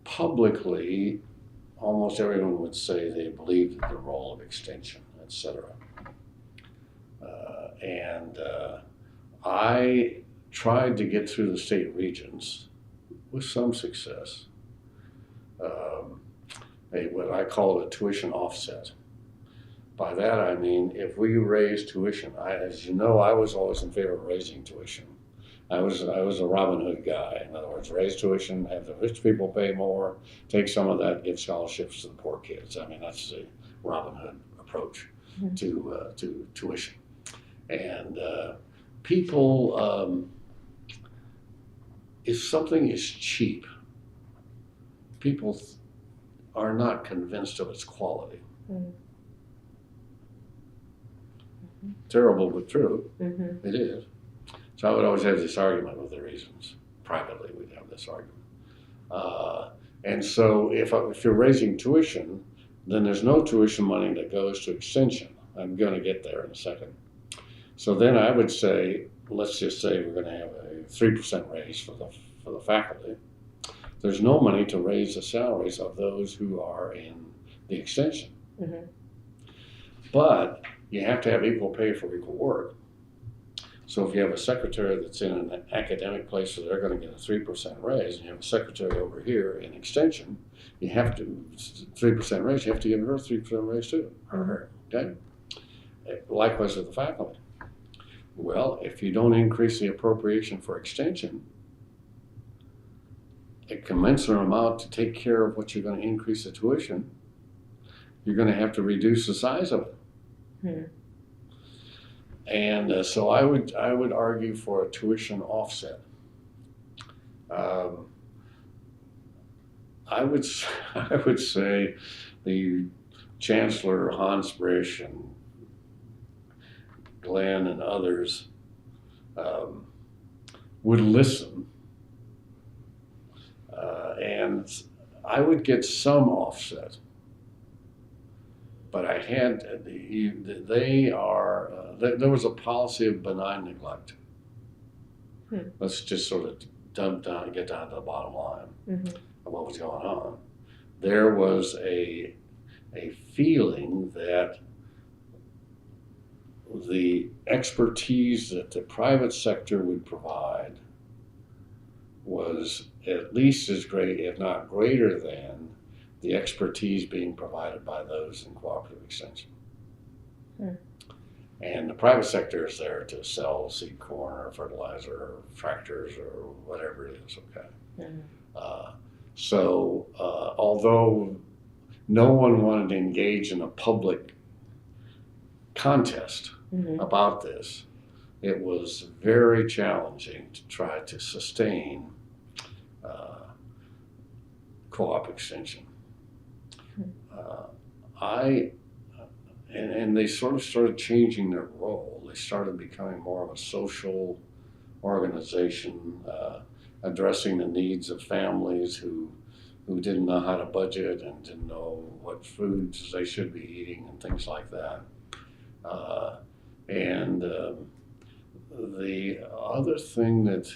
publicly, almost everyone would say they believed in the role of extension, etc. And I tried to get through the state regions with some success. Um, what I call a tuition offset. By that I mean, if we raise tuition, as you know, I was always in favor of raising tuition. I was a Robin Hood guy. In other words, raise tuition, have the rich people pay more, take some of that, give scholarships to the poor kids. I mean, that's the Robin Hood approach to tuition. And people, if something is cheap, people are not convinced of its quality. Mm-hmm. Terrible but true. Mm-hmm. It is. So I would always have this argument with the reasons. Privately, we'd have this argument. And so if you're raising tuition, then there's no tuition money that goes to extension. I'm going to get there in a second. So then I would say, let's just say we're going to have a 3% raise for the faculty. There's no money to raise the salaries of those who are in the extension. Mm-hmm. But you have to have equal pay for equal work. So if you have a secretary that's in an academic place where they're going to get a 3% raise, and you have a secretary over here in extension, you have to 3% raise. You have to give her a 3% raise too, or her. Okay. Likewise with the faculty. Well, if you don't increase the appropriation for extension, a commensurate amount to take care of what you're going to increase the tuition, you're going to have to reduce the size of it. Hmm. And so I would argue for a tuition offset. I would say the Chancellor Hansbrich and Glenn and others would listen, and I would get some offset. But I had, there was a policy of benign neglect. Hmm. Let's just sort of get down to the bottom line. Mm-hmm. Of what was going on. There was a feeling that the expertise that the private sector would provide was at least as great, if not greater than, the expertise being provided by those in cooperative extension. Hmm. And the private sector is there to sell seed corn or fertilizer or tractors or whatever it is, okay? Mm-hmm. So although no one wanted to engage in a public contest mm-hmm. about this, it was very challenging to try to sustain co-op extension. And they sort of started changing their role. They started becoming more of a social organization, addressing the needs of families who didn't know how to budget and didn't know what foods they should be eating and things like that. The other thing that,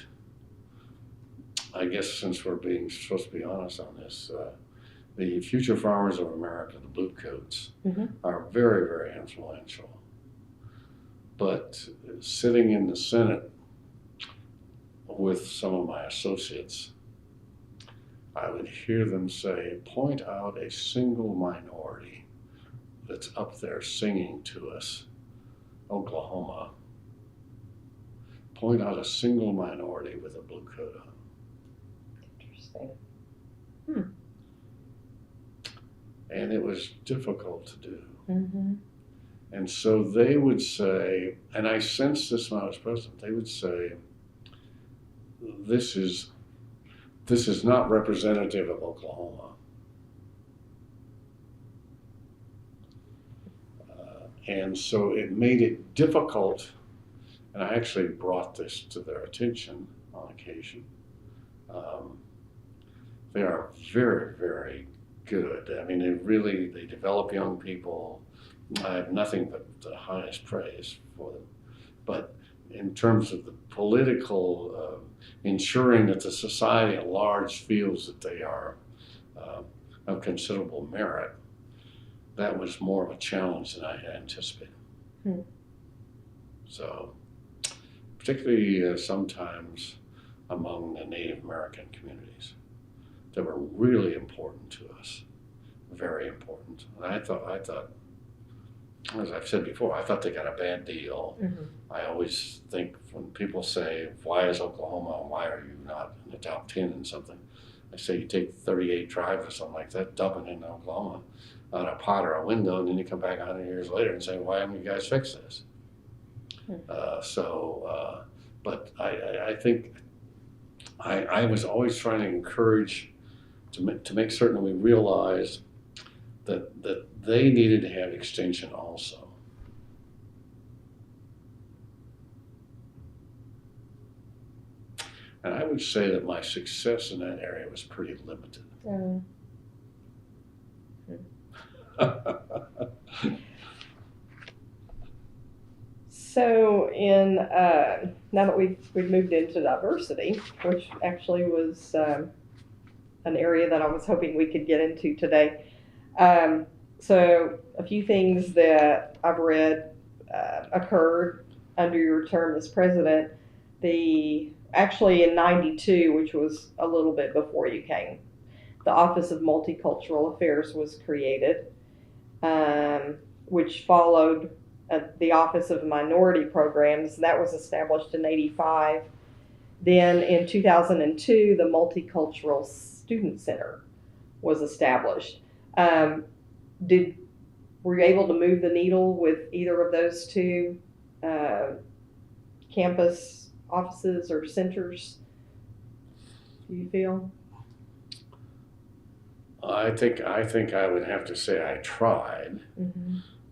I guess since we're supposed to be honest on this, the Future Farmers of America, the Bluecoats, mm-hmm. are very, very influential. But sitting in the Senate with some of my associates, I would hear them say, point out a single minority that's up there singing to us, Oklahoma. Point out a single minority with a blue coat on. Interesting. And it was difficult to do. Mm-hmm. And so they would say, and I sensed this when I was president, they would say, this is not representative of Oklahoma. And so it made it difficult and I actually brought this to their attention on occasion. They are very, very good. I mean, they develop young people. I have nothing but the highest praise for them. But in terms of the political, ensuring that the society at large feels that they are of considerable merit, that was more of a challenge than I had anticipated. So, particularly sometimes among the Native American communities, that were really important to us, very important. And I thought, as I've said before, I thought they got a bad deal. I always think when people say, why is Oklahoma, and why are you not in the top 10 in something? I say, you take 38 tribes or something like that, dump it in Oklahoma on a pot or a window, and then you come back 100 years later and say, why haven't you guys fixed this? But I think I was always trying to encourage to make certain we realized that they needed to have extension also. And I would say that my success in that area was pretty limited. So now that we've moved into diversity, which actually was an area that I was hoping we could get into today. So a few things that I've read occurred under your term as president. Actually in '92, which was a little bit before you came, the Office of Multicultural Affairs was created, which followed the Office of Minority Programs. That was established in '85. Then in 2002, the Multicultural Student Center was established. Were you able to move the needle with either of those two campus offices or centers, do you feel? I think I would have to say I tried.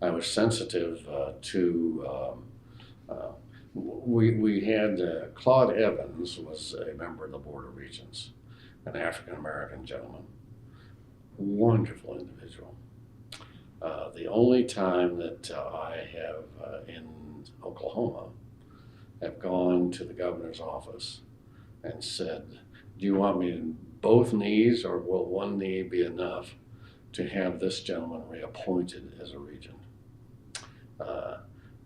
I was sensitive to. We had Claude Evans was a member of the Board of Regents, an African American gentleman, wonderful individual. The only time that I have in Oklahoma have gone to the governor's office and said, do you want me in both knees, or will one knee be enough to have this gentleman reappointed as a regent?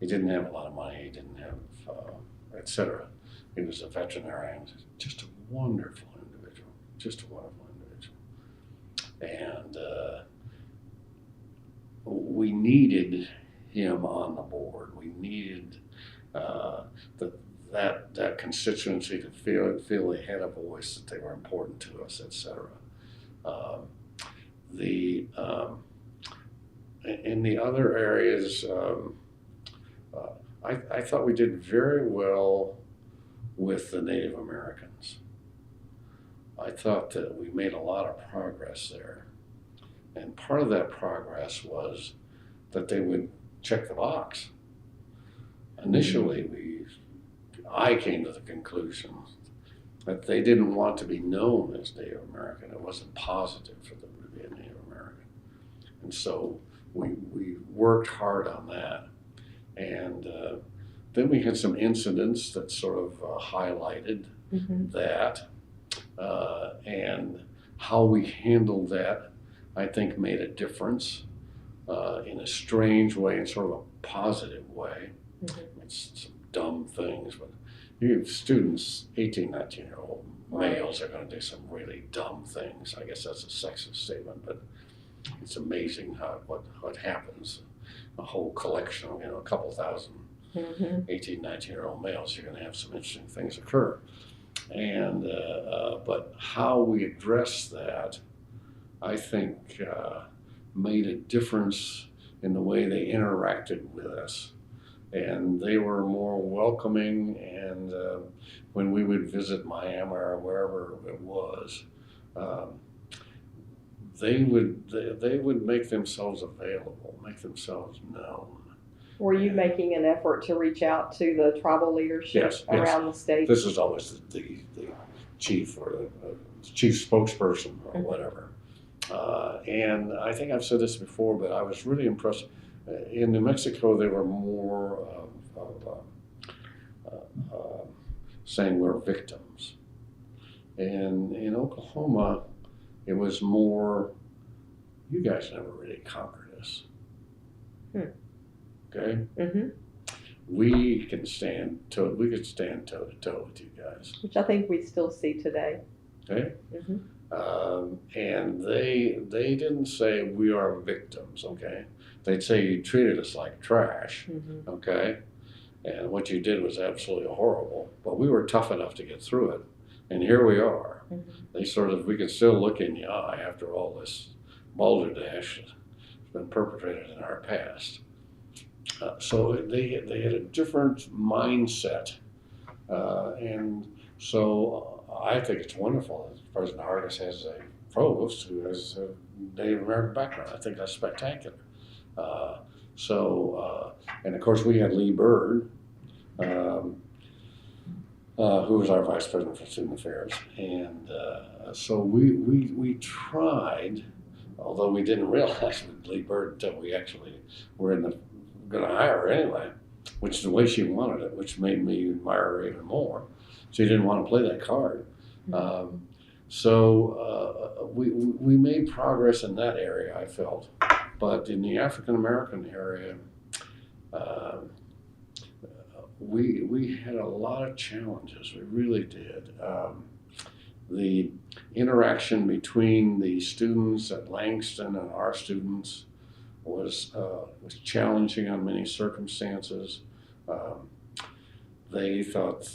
He didn't have a lot of money, he didn't have, etc. He was a veterinarian, just a wonderful individual, And we needed him on the board. We needed that constituency to feel they had a voice, that they were important to us, etc. In the other areas, I thought we did very well with the Native Americans. I thought that we made a lot of progress there. And part of that progress was that they would check the box. Initially, I came to the conclusion that they didn't want to be known as Native American. It wasn't positive for them to be a Native American. And so we worked hard on that. And then we had some incidents that sort of highlighted that. And how we handled that, I think, made a difference in a strange way, in sort of a positive way. It's some dumb things, but you have students, 18, 19-year-old males are going to do some really dumb things. I guess that's a sexist statement, but it's amazing what happens. A whole collection of, a couple thousand 18, 19-year-old males, you're going to have some interesting things occur. And but how we addressed that, I think, made a difference in the way they interacted with us. And they were more welcoming, and when we would visit Miami or wherever it was, they would make themselves available, make themselves known. Were you making an effort to reach out to the tribal leadership around the state? This is always the chief or the chief spokesperson or whatever. And I think I've said this before, but I was really impressed. In New Mexico, they were more saying we're victims. And in Oklahoma, it was more, you guys never really conquered us. Okay? Mm-hmm. We could stand toe to toe with you guys. Which I think we still see today. Okay? Mm-hmm. And they didn't say we are victims, okay? They'd say you treated us like trash, okay? And what you did was absolutely horrible, but we were tough enough to get through it. And here we are. They we can still look in the eye after all this balderdash that's been perpetrated in our past. So they had a different mindset. And so I think it's wonderful that President Hargis has a provost who has a Native American background. I think that's spectacular. And of course we had Lee Bird, who was our vice president for student affairs. And so we tried, although we didn't realize with Lee Bird until we actually were going to hire her anyway, which is the way she wanted it, which made me admire her even more. She didn't want to play that card. We made progress in that area, I felt. But in the African American area, we had a lot of challenges. We really did. The interaction between the students at Langston and our students was challenging on many circumstances. They thought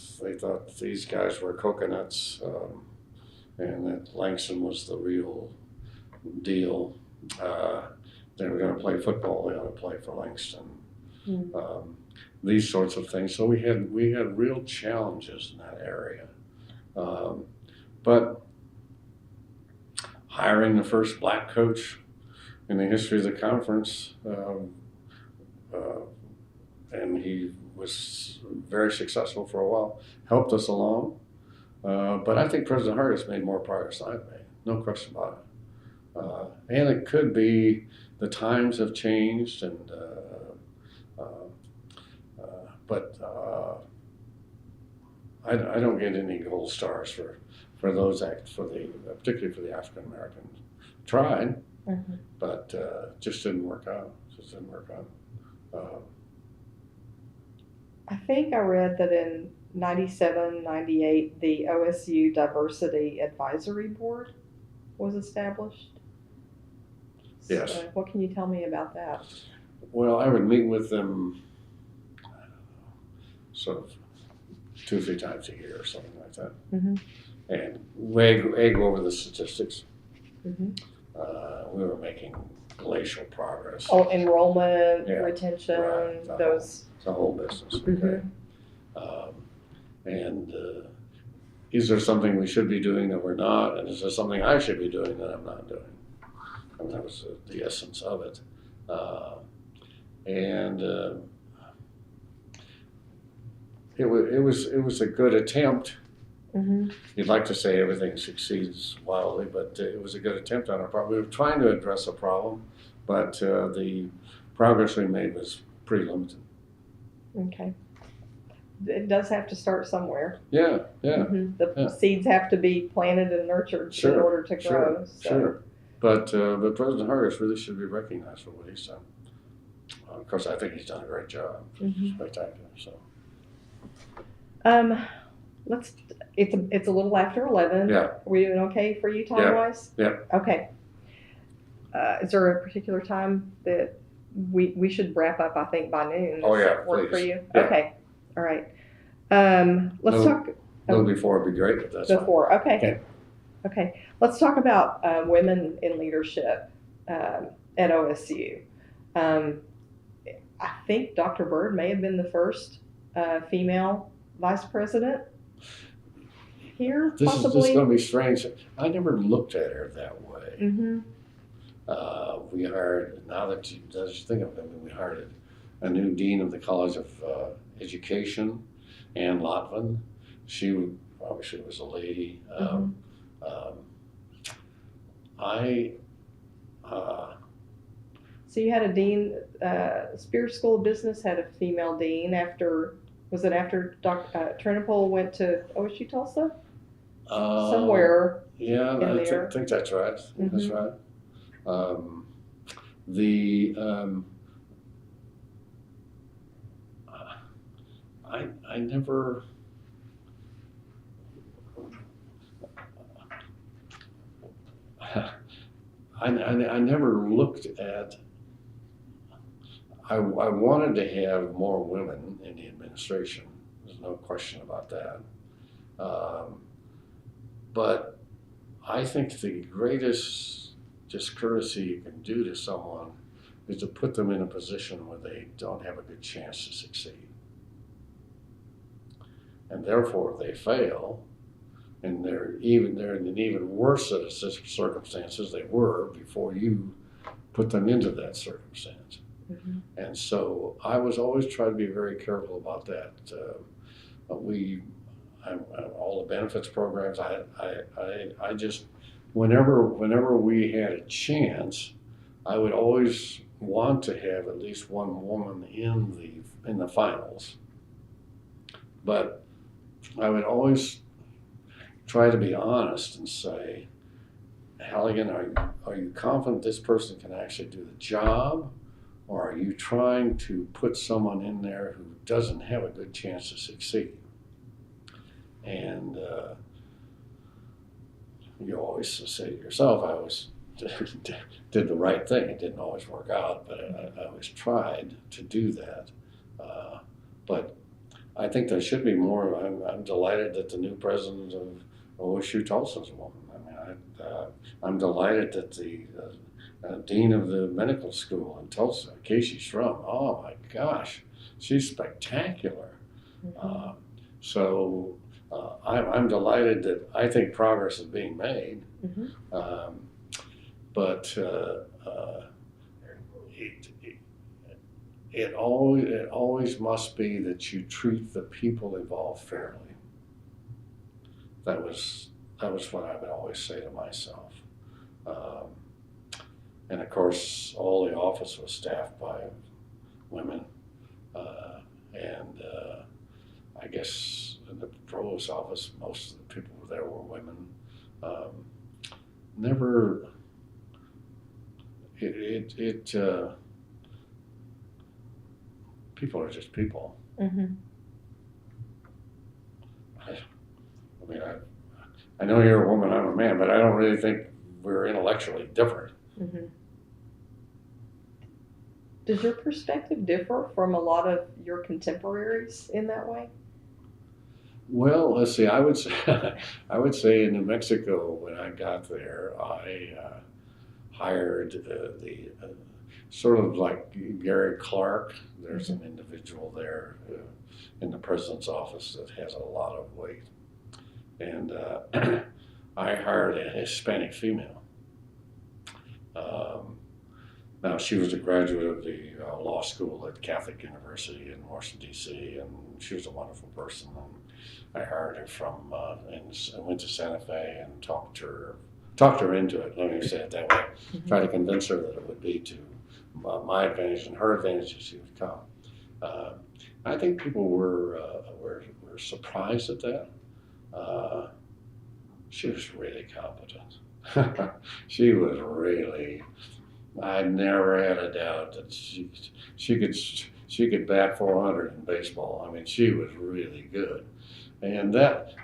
these guys were coconuts, and that Langston was the real deal. They were going to play football. They ought to play for Langston. These sorts of things. So we had real challenges in that area. But hiring the first black coach in the history of the conference, and he was very successful for a while, helped us along. But I think President Hargis made more progress than I've made, no question about it. And it could be the times have changed, and I don't get any gold stars for those particularly for the African Americans. Tried, but just didn't work out. I think I read that in 97, 98, the OSU Diversity Advisory Board was established. Yes. So what can you tell me about that? Well, I would meet with them sort of 2 or 3 times a year or something like that. And we go over the statistics. We were making glacial progress. Oh, enrollment, retention, right. those. The whole business. Okay. Is there something we should be doing that we're not? And is there something I should be doing that I'm not doing? And that was the essence of it. It was a good attempt. You'd like to say everything succeeds wildly, but it was a good attempt on our part. We were trying to address a problem, but the progress we made was pretty limited. Okay. It does have to start somewhere. Yeah. The seeds have to be planted and nurtured in order to grow. Sure. But President Hargis really should be recognized for what he's done. Of course, I think he's done a great job. Spectacular. So. It's a little after 11. Yeah. Are we doing okay for you time wise? Yeah. Okay. Is there a particular time that we should wrap up? I think by noon. Oh yeah. Does that work for you? Yeah. Okay. All right. Let's talk. A little before would be great, but that's before. Fine. Okay. Let's talk about women in leadership at OSU. I think Dr. Bird may have been the first female vice president here. This possibly. Is going to be strange. I never looked at her that way. We hired. Now that you think of it, we hired a new dean of the College of Education, Ann Lotvin. She obviously was a lady. So you had a dean, Spears School of Business had a female dean was it after Trinipol went to OSU Tulsa? Somewhere yeah, in I there. think that's right. That's right. I never. I never looked at. I wanted to have more women in the administration. There's no question about that. But I think the greatest discourtesy you can do to someone is to put them in a position where they don't have a good chance to succeed. And therefore, if they fail, and they're in an even worse set of circumstances they were before you put them into that circumstance. And so I was always trying to be very careful about that. All the benefits programs, I just, whenever we had a chance, I would always want to have at least one woman in the finals. But I would always try to be honest and say, Halligan, are you confident this person can actually do the job? Or are you trying to put someone in there who doesn't have a good chance to succeed? And you always say to yourself, I always did the right thing. It didn't always work out, but I always tried to do that. But I think there should be more. I'm delighted that the new president of OSU Tulsa is a woman. I mean, I'm delighted that the dean of the medical school in Tulsa, Casey Shrum, oh my gosh, she's spectacular. So I'm delighted that I think progress is being made. But it always must be that you treat the people involved fairly. That was what I would always say to myself. And of course, all the office was staffed by women, and I guess in the provost office, most of the people there were women. Never. People are just people. I mean, I know you're a woman, I'm a man, but I don't really think we're intellectually different. Does your perspective differ from a lot of your contemporaries in that way? Well, let's see. I would say in New Mexico when I got there, I hired the sort of like Gary Clark. There's an individual there in the president's office that has a lot of weight, and I hired a Hispanic female. Now, she was a graduate of the law school at Catholic University in Washington, D.C., and she was a wonderful person. And I hired her from, and I went to Santa Fe and talked her into it, let me say it that way. Try to convince her that it would be to my advantage and her advantage if she would come. I think people were surprised at that. She was really competent. She was really. I never had a doubt that she could bat 400 in baseball. I mean, she was really good, and that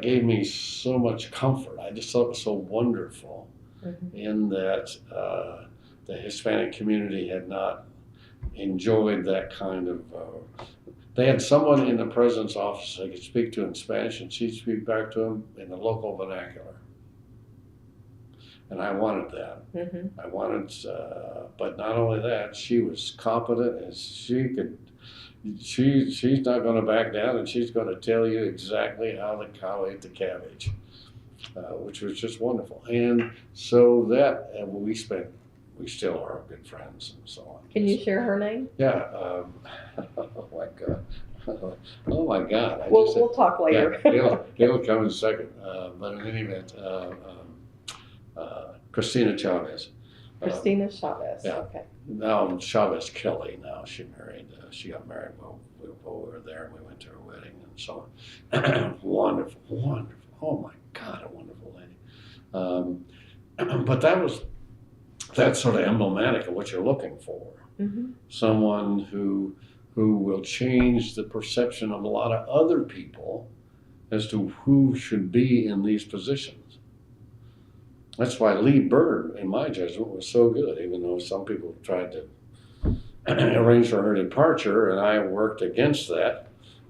gave me so much comfort. I just thought it was so wonderful, in that the Hispanic community had not enjoyed that kind of. They had someone in the president's office they could speak to in Spanish, and she'd speak back to him in the local vernacular. And I wanted that. I wanted, but not only that, she was competent and she could. She's not going to back down, and she's going to tell you exactly how the cow ate the cabbage, which was just wonderful. And so that we spent we still are good friends and so on. Can you share her name? Yeah. Oh my God. Oh my God. We'll talk later. Yeah, it'll come in a second. But in any event, Christina Chavez. Christina Chavez. Yeah. Okay. Now Chavez Kelly. Now she married. She got married while we were there, and we went to her wedding and so on. Wonderful, wonderful. Oh my God, a wonderful lady. But that's sort of emblematic of what you're looking for. Mm-hmm. Someone who will change the perception of a lot of other people as to who should be in these positions. That's why Lee Bird, in my judgment, was so good, even though some people tried to arrange for her departure, and I worked against that.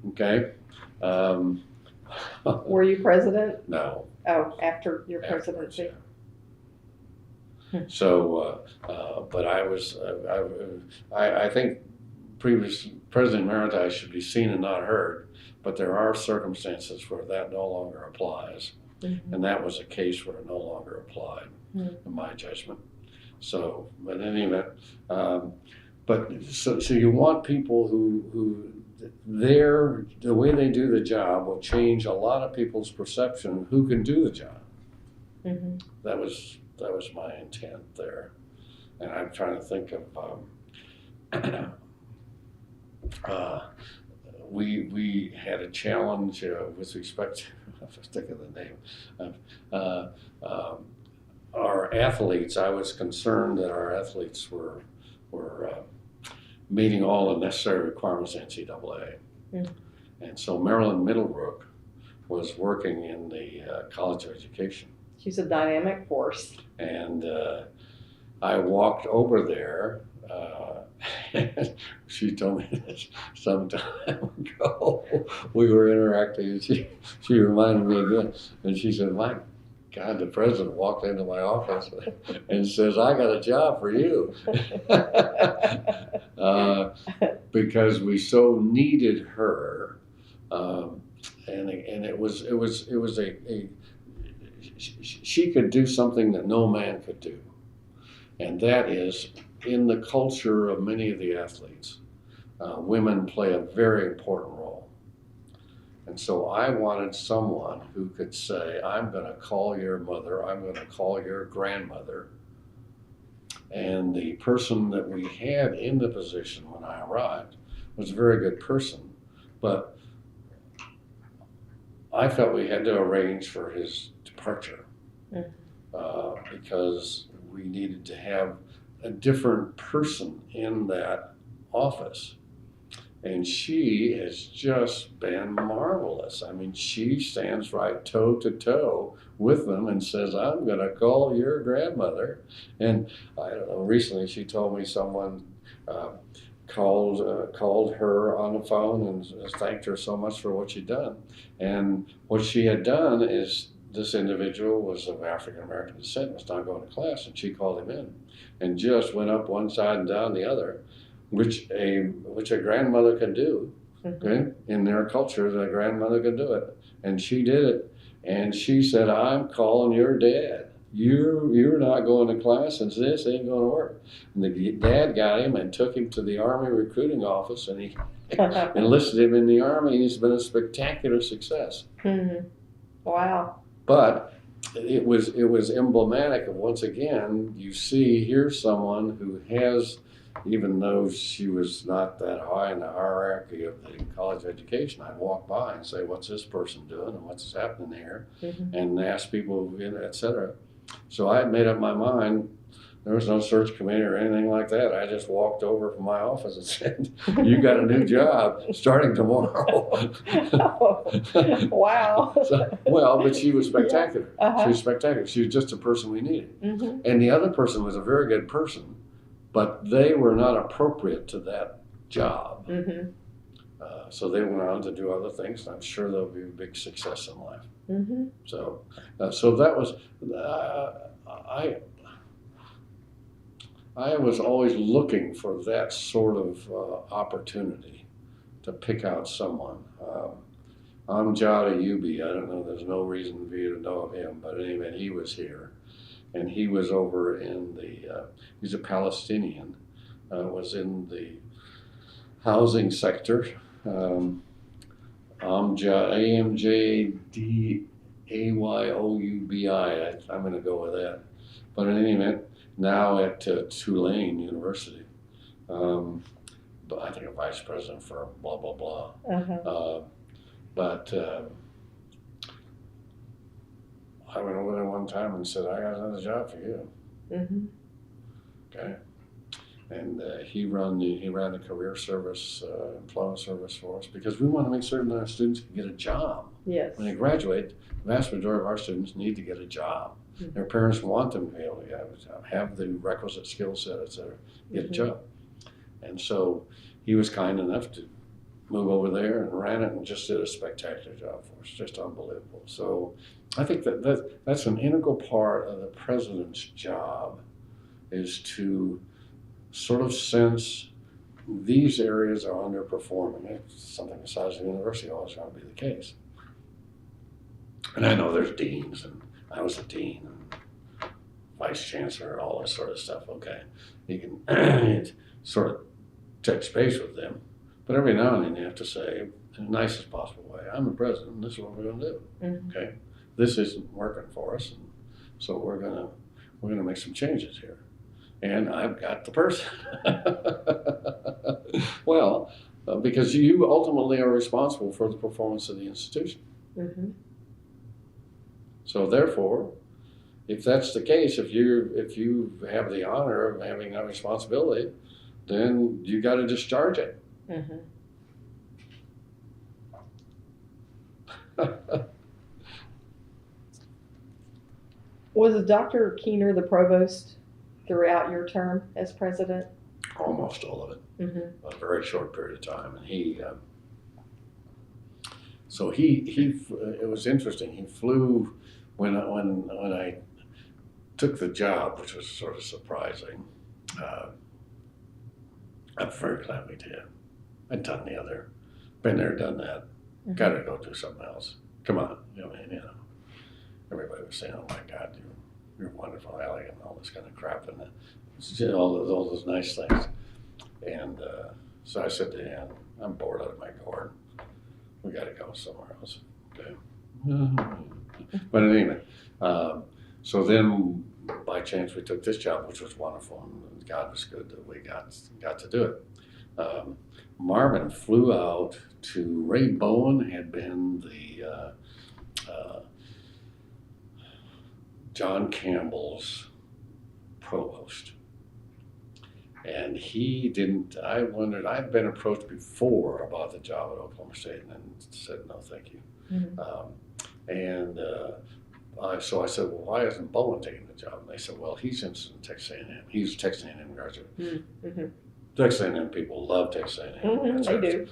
Okay. Were you president? No. Oh, after your presidency. Yeah. So, but I was, I think previous President Emeritus should be seen and not heard, but there are circumstances where that no longer applies. Mm-hmm. And that was a case where it no longer applied, in my judgment. So, but in any event, so you want people who the way they do the job will change a lot of people's perception of who can do the job. Mm-hmm. That was my intent there. And I'm trying to think of, we had a challenge with respect to, I was thinking of the name, our athletes. I was concerned that our athletes were meeting all the necessary requirements of NCAA. Mm. And so Marilyn Middlebrook was working in the College of Education. She's a dynamic force. And I walked over there. She told me this some time ago. We were interacting, and she reminded me again. And she said, "My God, the president walked into my office and says, 'I got a job for you,'" because we so needed her, and it was she could do something that no man could do, and that is, in the culture of many of the athletes, women play a very important role. And so I wanted someone who could say, "I'm going to call your mother, I'm going to call your grandmother." And the person that we had in the position when I arrived was a very good person, but I felt we had to arrange for his departure because we needed to have a different person in that office. And she has just been marvelous. I mean, she stands right toe to toe with them and says, "I'm going to call your grandmother." And I don't know, recently she told me someone called her on the phone and thanked her so much for what she'd done. And what she had done is, this individual was of African American descent, was not going to class, and she called him in and just went up one side and down the other, which a grandmother can do. Okay, in their culture, a grandmother can do it, and she did it. And she said, "I'm calling your dad. You're not going to class, and this ain't going to work." And the dad got him and took him to the Army recruiting office, and he enlisted him in the Army, and he's been a spectacular success. Mm-hmm. Wow. But it was emblematic of, once again, you see, here's someone who has, even though she was not that high in the hierarchy of the college education, I'd walk by and say, "What's this person doing and what's happening here?" Mm-hmm. And ask people, et cetera. So I had made up my mind. There was no search committee or anything like that. I just walked over from my office and said, "You got a new job starting tomorrow." Oh, wow. But she was spectacular. Yeah. Uh-huh. She was spectacular. She was just the person we needed. Mm-hmm. And the other person was a very good person, but they were not appropriate to that job. Mm-hmm. So they went on to do other things, and I'm sure they'll be a big success in life. Mm-hmm. So that was, I was always looking for that sort of opportunity to pick out someone. Amjad Ayubi, I don't know, there's no reason for you to know of him, but anyway, he was here. and he was over in the, he's a Palestinian, was in the housing sector. AMJDAYOUBI, I'm going to go with that. But in any event, now at Tulane University, I think a vice president for blah, blah, blah. But I went over there one time and said, I got another job for you. Okay. And he ran the career service, employment service for us, because we want to make certain that our students can get a job. Yes. When they graduate, the vast majority of our students need to get a job. Their parents want them to be able to have the requisite skill set to get a job. And so he was kind enough to move over there and ran it and just did a spectacular job for us, just unbelievable. So I think that's an integral part of the president's job, is to sort of sense these areas are underperforming. It's something the size of the university always going to be the case. And I know there's deans, and I was a dean and vice chancellor, all this sort of stuff. Okay, you can sort of take space with them, but every now and then you have to say, in the nicest possible way, I'm the president, and this is what we're going to do. Okay, this isn't working for us, and so we're gonna make some changes here. And I've got the person. Well, because you ultimately are responsible for the performance of the institution. So therefore, if that's the case, if you have the honor of having that responsibility, then you got to discharge it. Was Dr. Keener the provost throughout your term as president? Almost all of it. A very short period of time, and so it was interesting. He flew when I took the job, which was sort of surprising. I'm very glad we did. I'd done the other, been there, done that. Got to go do something else. Come on, everybody was saying, "Oh my God, you're wonderful, Halligan," and all this kind of crap, and all those nice things. And so I said to him, "I'm bored out of my gourd. We got to go somewhere else." Okay. But anyway, so then by chance we took this job, which was wonderful, and God was good that we got to do it. Marvin flew out to Ray Bowen, had been the John Campbell's provost. And he didn't, I wondered, I'd been approached before about the job at Oklahoma State and said, no, thank you. So I said, well, why isn't Bowen taking the job? And they said, well, he's in Texas A&M. He's a Texas A&M graduate. Texas A&M people love Texas A&M. They do.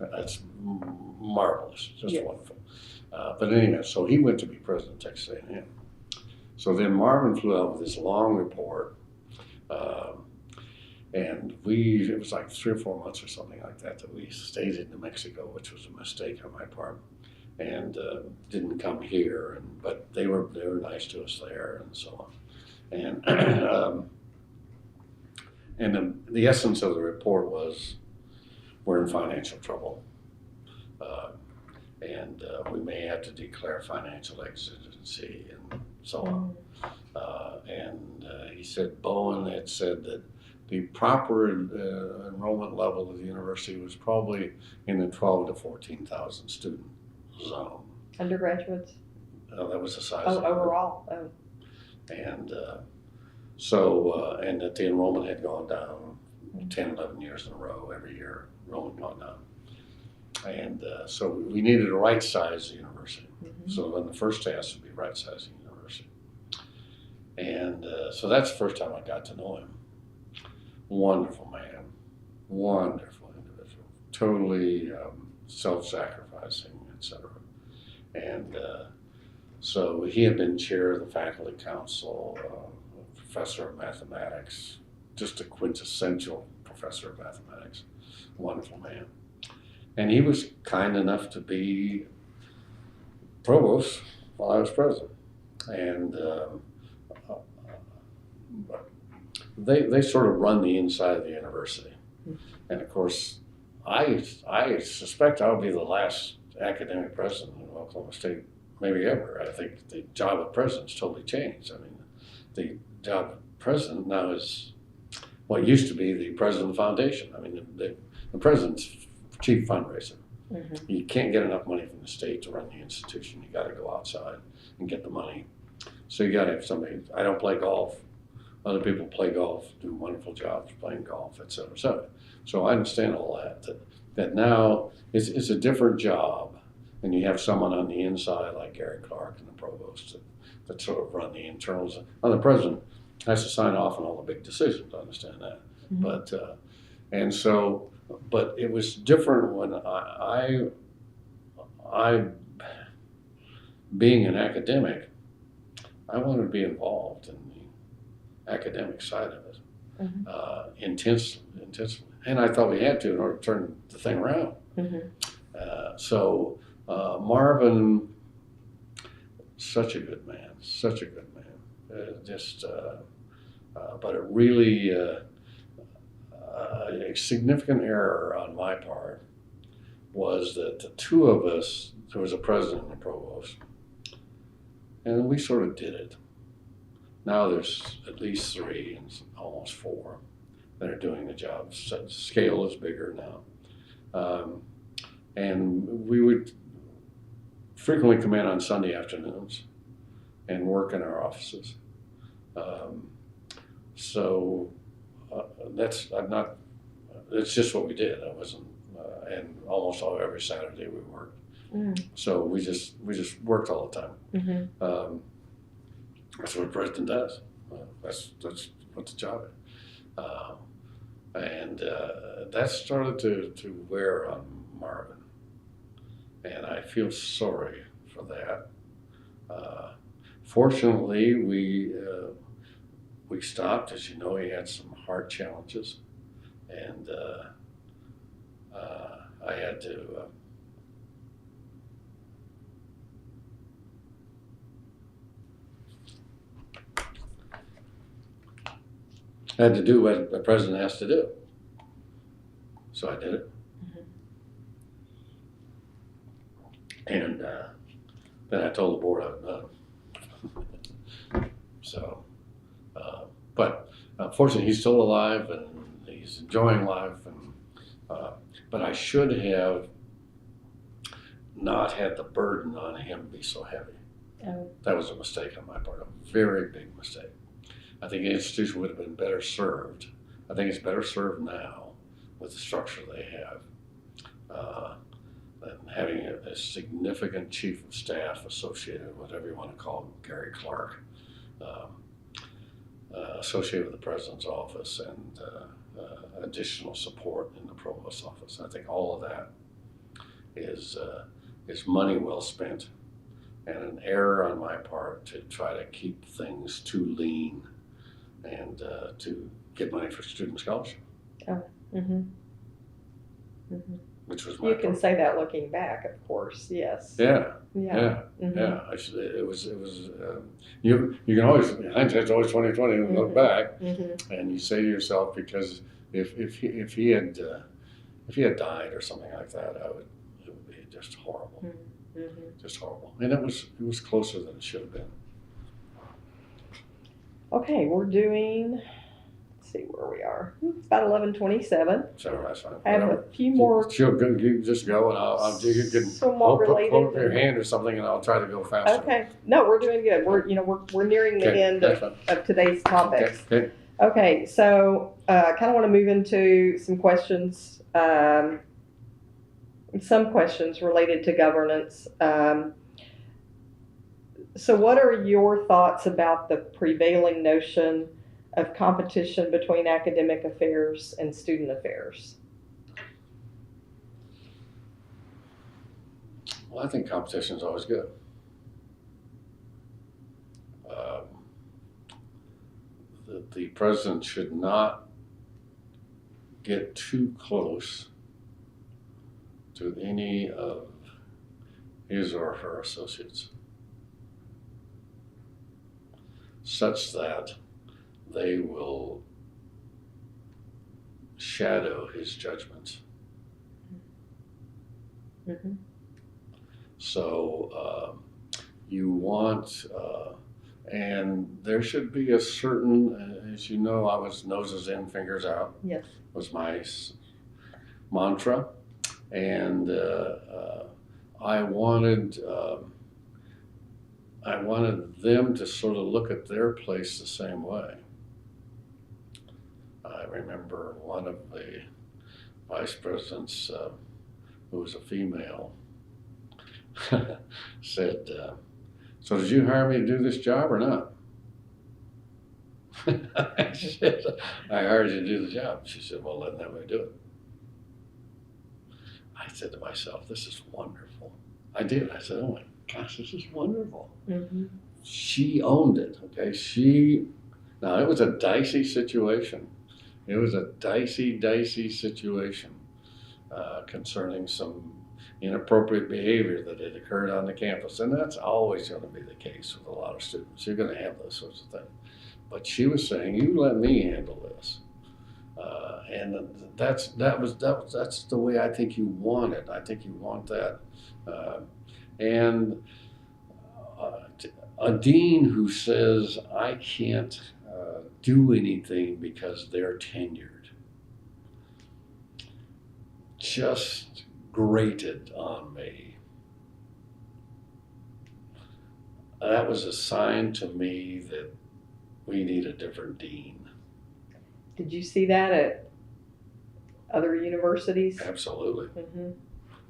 That's marvelous, just wonderful. But anyway, so he went to be president of Texas A&M. So then Marvin flew out with this long report. And it was like 3 or 4 months or something like that we stayed in New Mexico, which was a mistake on my part, and didn't come here. But they were nice to us there, and so on. And the essence of the report was, we're in financial trouble, and we may have to declare financial exigency and so on. He said Bowen had said that the proper enrollment level of the university was probably in the 12,000 to 14,000 student zone. Undergraduates? That was the size. Overall. And and that the enrollment had gone down 10, 11 years in a row, every year, enrollment gone down. And so we needed to right size the university. So then the first task would be right sizing the university. And so that's the first time I got to know him. Wonderful man, wonderful individual, totally self-sacrificing, etc. And so he had been chair of the faculty council, professor of mathematics, just a quintessential professor of mathematics, wonderful man. And he was kind enough to be provost while I was president. And they sort of run the inside of the university. And of course, I suspect I'll be the last academic president in Oklahoma State, maybe ever. I think the job of president's totally changed. I mean, the job of president now is what used to be the president of the foundation. I mean, the president's chief fundraiser. You can't get enough money from the state to run the institution. You got to go outside and get the money. So you got to have somebody. I don't play golf. Other people play golf, do wonderful jobs playing golf, et cetera, et cetera. So I understand all that. That now it's a different job, and you have someone on the inside like Gary Clark and the provost that sort of run the internals. Now the president has to sign off on all the big decisions. I understand that, but but it was different when I being an academic, I wanted to be involved in the academic side of it intensely, and I thought we had to in order to turn the thing around. Marvin, such a good man, but it really a significant error on my part was that the two of us, there was a president and a provost, and we sort of did it. Now there's at least 3 and almost 4 that are doing the job. Scale is bigger now. And we would frequently come in on Sunday afternoons and work in our offices. It's just what we did. I wasn't, and almost every Saturday we worked. So we just worked all the time. That's what a president does. That's what the job is. And that started to wear on Marvin. And I feel sorry for that. Fortunately, we stopped. As you know, he had some heart challenges. And I had to do what the president has to do. So I did it. And then I told the board I was done. But fortunately, he's still alive and he's enjoying life. But I should have not had the burden on him be so heavy. That was a mistake on my part, a very big mistake. I think the institution would have been better served. I think it's better served now with the structure they have than having a significant chief of staff associated, whatever you want to call him, Gary Clark, associated with the president's office and additional support in the provost's office. I think all of that is money well spent and an error on my part to try to keep things too lean and to get money for student scholarship. Which was my You can say that looking back, of course. Yes. Yeah. It was. You can always, hindsight's always 20/20, and look back, and you say to yourself, because if he had died or something like that, it would be just horrible, just horrible. And it was closer than it should have been. Okay, we're doing. See where we are. It's about 11:27. So that's fine. I have a few more. You just go, and you can hold your hand or something, and I'll try to go faster. Okay. No, we're doing good. We're nearing the end of today's topics. Okay. So kind of want to move into some questions. Some questions related to governance. So, what are your thoughts about the prevailing notion of competition between academic affairs and student affairs? Well, I think competition is always good. The president should not get too close to any of his or her associates, such that they will shadow his judgments. Mm-hmm. So you want, and there should be a certain, as you know, I was noses in, fingers out. Yes. Was my mantra, and I wanted them to sort of look at their place the same way. I remember one of the vice presidents, who was a female, said, "So did you hire me to do this job or not?" I said, "I hired you to do the job." She said, "Well, then let me do it." I said to myself, "This is wonderful." I did. I said, "Oh my gosh, this is wonderful." Mm-hmm. She owned it. Okay, now it was a dicey situation. It was a dicey situation concerning some inappropriate behavior that had occurred on the campus, and that's always going to be the case with a lot of students. You're going to have those sorts of things. But she was saying, "You let me handle this," and that's the way I think you want it. I think you want that, and a dean who says, "I can't do anything because they're tenured," just grated on me. That was a sign to me that we need a different dean. Did you see that at other universities? Absolutely. Mm-hmm.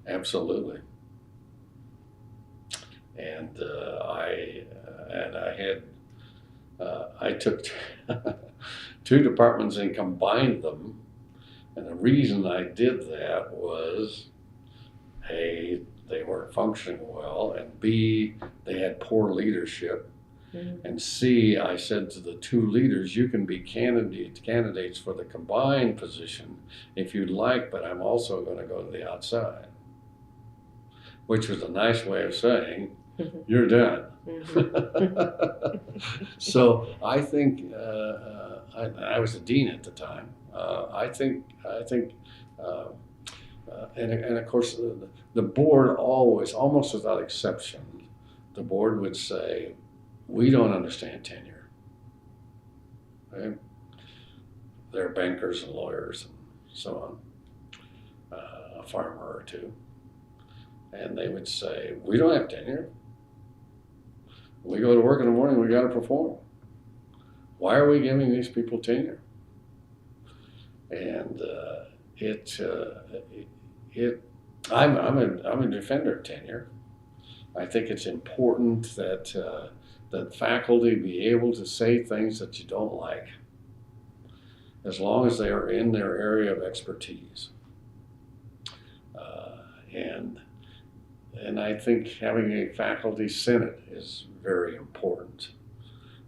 Absolutely. And I took two departments and combined them. And the reason I did that was, A, they weren't functioning well, and B, they had poor leadership. Mm-hmm. And C, I said to the two leaders, "You can be candidates for the combined position if you'd like, but I'm also going to go to the outside," which was a nice way of saying, "You're done." Mm-hmm. So I think I was the dean at the time. And of course, the board always, almost without exception, the board would say, "We don't understand tenure. Right? They're bankers and lawyers and so on, a farmer or two." And they would say, "We don't have tenure. We go to work in the morning, we got to perform. Why are we giving these people tenure?" And I'm a defender of tenure. I think it's important that faculty be able to say things that you don't like, as long as they are in their area of expertise. And I think having a faculty senate is very important.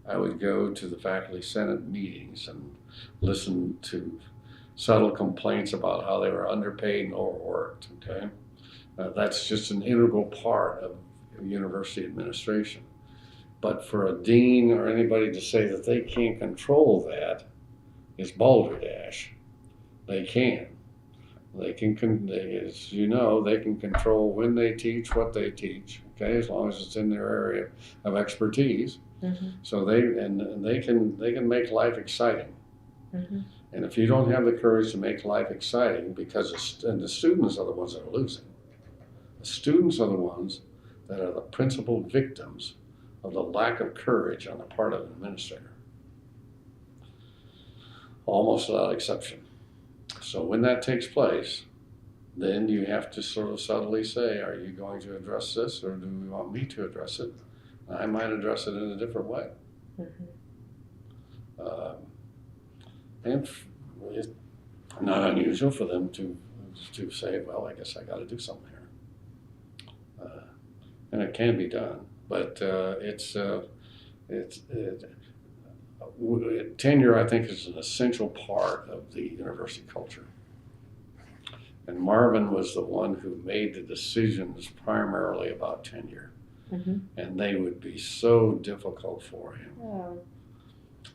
I would go to the faculty senate meetings and listen to subtle complaints about how they were underpaid and overworked. Okay, that's just an integral part of university administration. But for a dean or anybody to say that they can't control that is balderdash. They can. As you know, they can control when they teach, what they teach. Okay, as long as it's in their area of expertise. Mm-hmm. So they can make life exciting. Mm-hmm. And if you don't have the courage to make life exciting, because the students are the ones that are losing. The students are the ones that are the principal victims of the lack of courage on the part of an administrator, almost without exception. So when that takes place, then you have to sort of subtly say, "Are you going to address this, or do you want me to address it?" I might address it in a different way. Mm-hmm. And it's not unusual for them to say, "Well, I guess I got to do something here," and it can be done. But tenure, I think, is an essential part of the university culture. And Marvin was the one who made the decisions primarily about tenure. Mm-hmm. And they would be so difficult for him.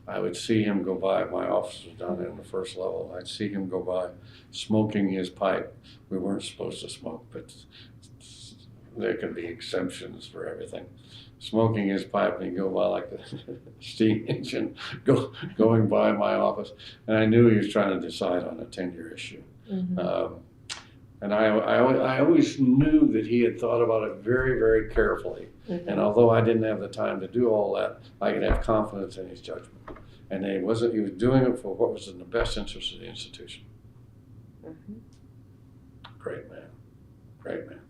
I would see him go by. My office was down there on the first level. I'd see him go by, smoking his pipe. We weren't supposed to smoke, but there could be exemptions for everything. Smoking his pipe, and he'd go by like a steam engine going by my office. And I knew he was trying to decide on a tenure issue. Mm-hmm. And I always knew that he had thought about it very, very carefully. Mm-hmm. And although I didn't have the time to do all that, I could have confidence in his judgment. And he was doing it for what was in the best interest of the institution. Mm-hmm. Great man. Great man.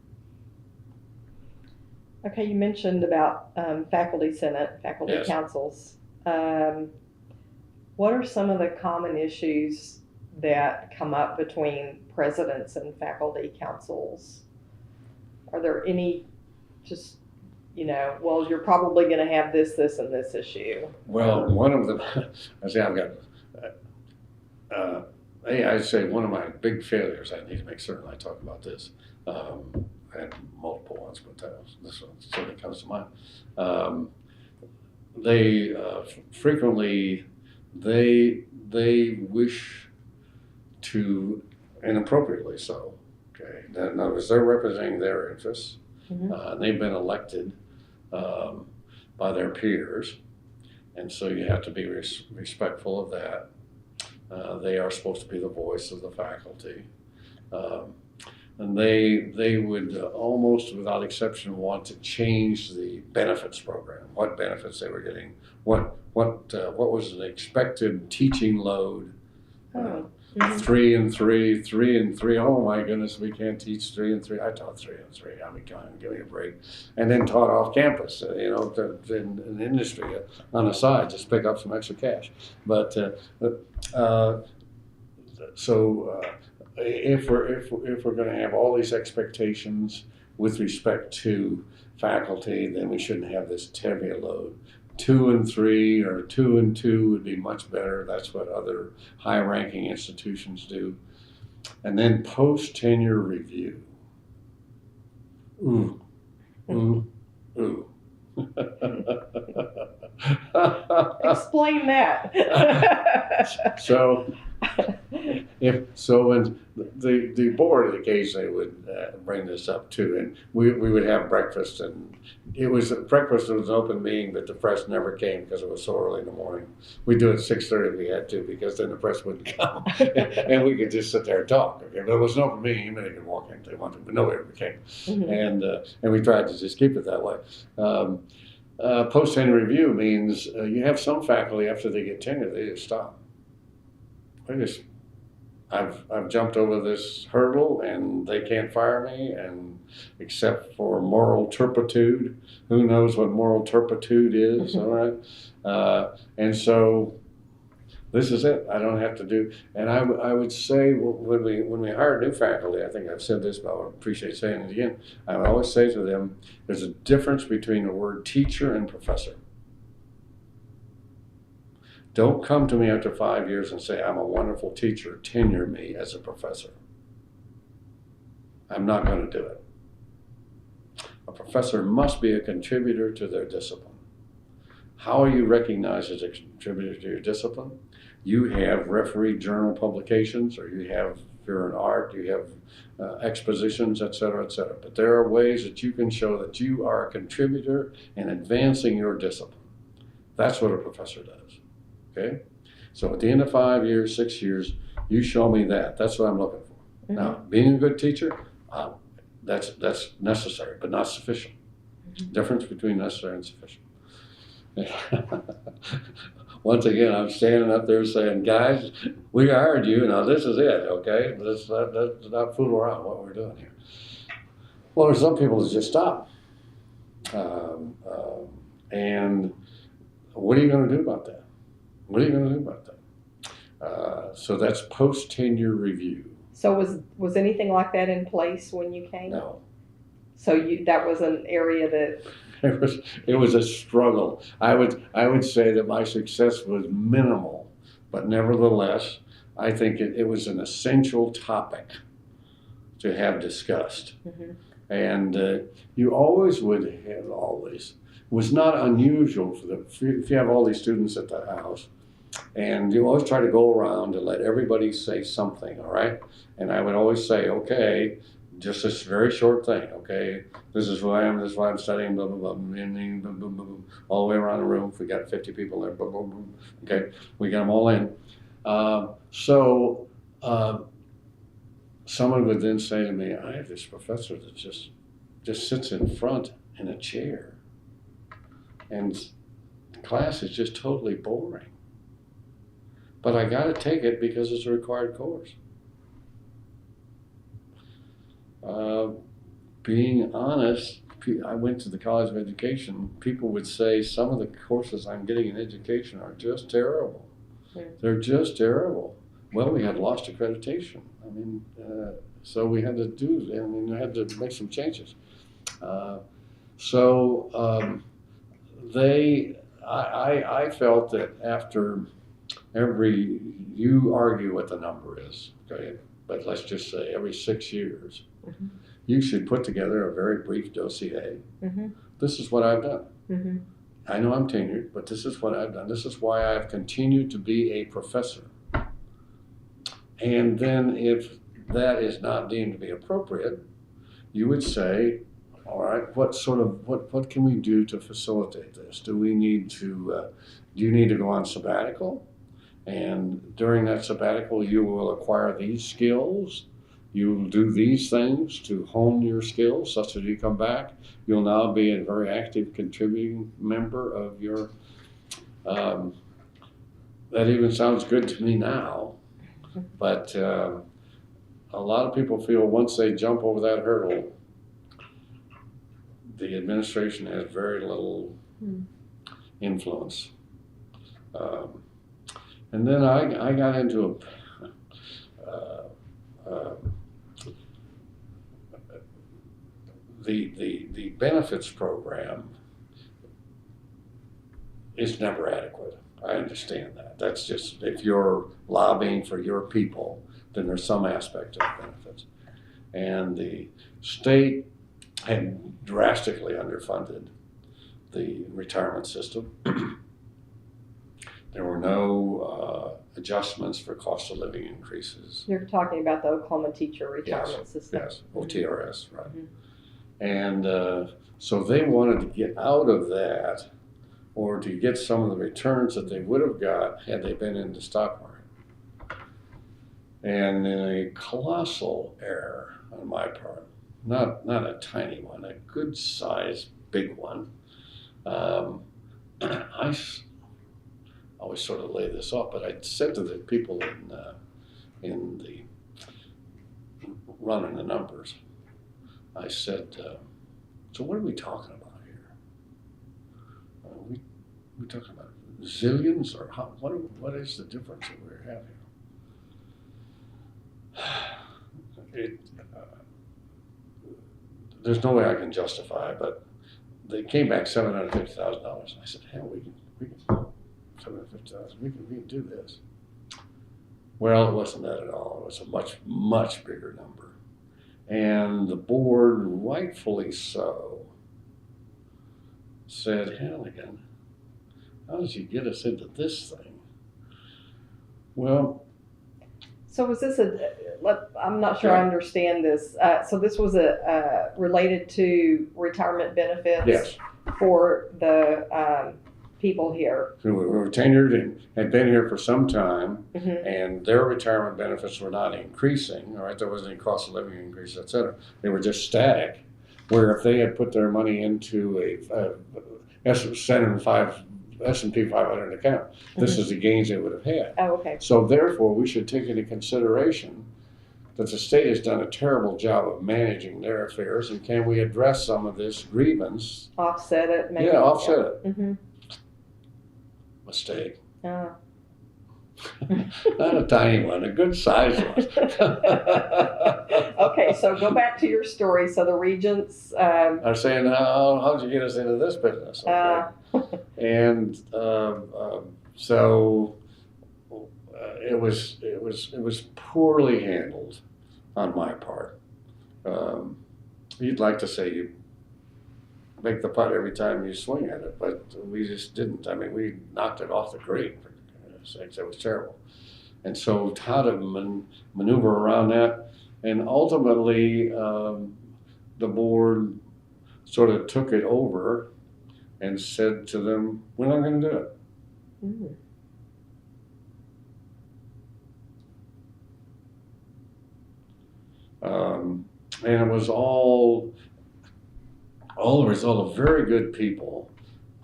Okay, you mentioned about faculty senate, faculty Yes. councils. What are some of the common issues that come up between presidents and faculty councils? Are there any just, well, you're probably going to have this, this, and this issue? Well, one of them, I'd say one of my big failures, I need to make certain I talk about this. I had multiple ones, but this one certainly comes to mind. They frequently, they wish to, and appropriately so, okay? In other words, they're representing their interests. Mm-hmm. They've been elected by their peers, and so you have to be respectful of that. They are supposed to be the voice of the faculty. And they would almost without exception want to change the benefits program, what benefits they were getting, what was an expected teaching load. Oh. Mm-hmm. 3 and 3, 3 and 3. Oh my goodness, we can't teach 3 and 3. I taught 3 and 3. I mean, come on, give me a break. And then taught off campus, in industry on the side, just pick up some extra cash. But if we're going to have all these expectations with respect to faculty, then we shouldn't have this heavy a load. 2 and 3 or 2 and 2 would be much better. That's what other high-ranking institutions do. And then post-tenure review. Ooh, ooh, ooh. Explain that. When the board occasionally would bring this up too, and we would have breakfast, and breakfast was an open meeting, but the press never came because it was so early in the morning. We'd do it at 6:30 if we had to, because then the press wouldn't come, and we could just sit there and talk. Okay, but it was an open meeting; anybody could walk in if they wanted, but nobody ever came. Mm-hmm. And we tried to just keep it that way. Post-tenure review means you have some faculty after they get tenure, they just stop. I've jumped over this hurdle and they can't fire me, and except for moral turpitude. Who knows what moral turpitude is? All right, and so this is it. I don't have to do. And I would say when we hire new faculty, I think I've said this, but I would appreciate saying it again. I would always say to them, there's a difference between the word teacher and professor. Don't come to me after 5 years and say, I'm a wonderful teacher, tenure me as a professor. I'm not going to do it. A professor must be a contributor to their discipline. How are you recognized as a contributor to your discipline? You have refereed journal publications, or you have, if you're in art, you have expositions, et cetera, et cetera. But there are ways that you can show that you are a contributor in advancing your discipline. That's what a professor does. Okay, so at the end of 5 years, 6 years, you show me that. That's what I'm looking for. Mm-hmm. Now, being a good teacher, that's necessary, but not sufficient. Mm-hmm. Difference between necessary and sufficient. Once again, I'm standing up there saying, guys, we hired you. Now this is it. Okay, let's not fool around what we're doing here. Well, there's some people that just stop. And what are you going to do about that? What are you going to do about that? So that's post-tenure review. So was anything like that in place when you came? No. So that was an area that... It was a struggle. I would say that my success was minimal, but nevertheless, I think it was an essential topic to have discussed. Mm-hmm. And you always would have was not unusual for if you have all these students at the house, and you always try to go around and let everybody say something, all right? And I would always say, okay, just this very short thing, okay? This is who I am, this is why I'm studying, blah, blah, blah, blah, blah, blah, blah, all the way around the room. If we got 50 people there, blah, blah, blah, okay? We get them all in. Someone would then say to me, I have this professor that just sits in front in a chair, and the class is just totally boring. But I got to take it because it's a required course. Being honest, I went to the College of Education. People would say some of the courses I'm getting in education are just terrible. They're just terrible. Well, we had lost accreditation. I mean, so we had to we had to make some changes. I felt that after you argue what the number is, okay, but let's just say every 6 years, you should put together a very brief dossier. This is what I've done. I know I'm tenured, but this is what I've done. This is why I've continued to be a professor. And then if that is not deemed to be appropriate, you would say, all right, what can we do to facilitate this? Do you need to go on sabbatical? And during that sabbatical, you will acquire these skills. You will do these things to hone your skills such that you come back. You'll now be a very active contributing member of your, that even sounds good to me now, but a lot of people feel once they jump over that hurdle, the administration has very little influence. And then I got into the benefits program is never adequate. I understand that. That's just, if you're lobbying for your people, then there's some aspect of benefits. And the state had drastically underfunded the retirement system. There were no adjustments for cost of living increases. You're talking about the Oklahoma teacher retirement system. Yes, OTRS, right. And so they wanted to get out of that, or to get some of the returns that they would have got had they been in the stock market. And in a colossal error on my part, not a tiny one, a good sized big one, I always sort of lay this off, but I said to the people in the running the numbers, I said, so what are we talking about here? We talking about zillions, or what is the difference that we're having? There's no way I can justify it, but they came back $750,000. I said, hell, we can $750,000. We can do this. Well, it wasn't that at all. It was a much, much bigger number. And the board, rightfully so, said, Halligan, how did you get us into this thing? Well, so was this I'm not sure I understand this. So this was related to retirement benefits? Yes. For the people here. So we were tenured and had been here for some time, and their retirement benefits were not increasing, all right? There wasn't any cost of living increase, et cetera. They were just static, where if they had put their money into a S&P 500 account, this is the gains they would have had. Oh, okay. So therefore, we should take into consideration that the state has done a terrible job of managing their affairs, and can we address some of this grievance? Offset it, maybe. Yeah, offset it. Mistake. Not a tiny one, a good sized one. Okay, so go back to your story. So the regents are saying, how'd you get us into this business? Okay. And so it was poorly handled on my part. You'd like to say you make the putt every time you swing at it, but we just didn't. I mean, we knocked it off the green, for goodness sakes. It was terrible. And so how to maneuver around that, and ultimately the board sort of took it over and said to them, we're not going to do it. Mm-hmm. And it was all the result of very good people.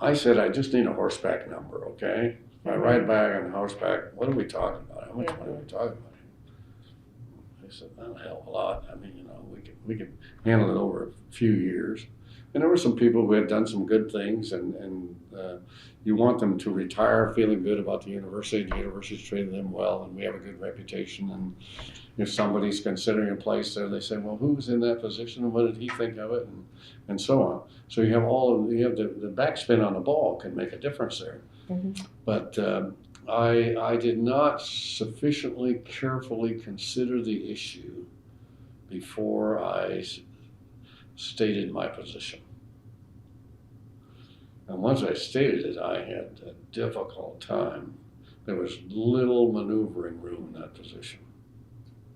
I said, I just need a horseback number, okay? If I ride back on horseback, what are we talking about? How much money are we talking about? I said, not a hell of a lot. I mean, we could handle it over a few years. And there were some people who had done some good things, and you want them to retire feeling good about the university. The university's treated them well, and we have a good reputation. And if somebody's considering a place there, they say, well, who was in that position, and what did he think of it, and so on. So you have the backspin on the ball can make a difference there. Mm-hmm. But I did not sufficiently carefully consider the issue before I stated my position. And once I stated it, I had a difficult time. There was little maneuvering room in that position.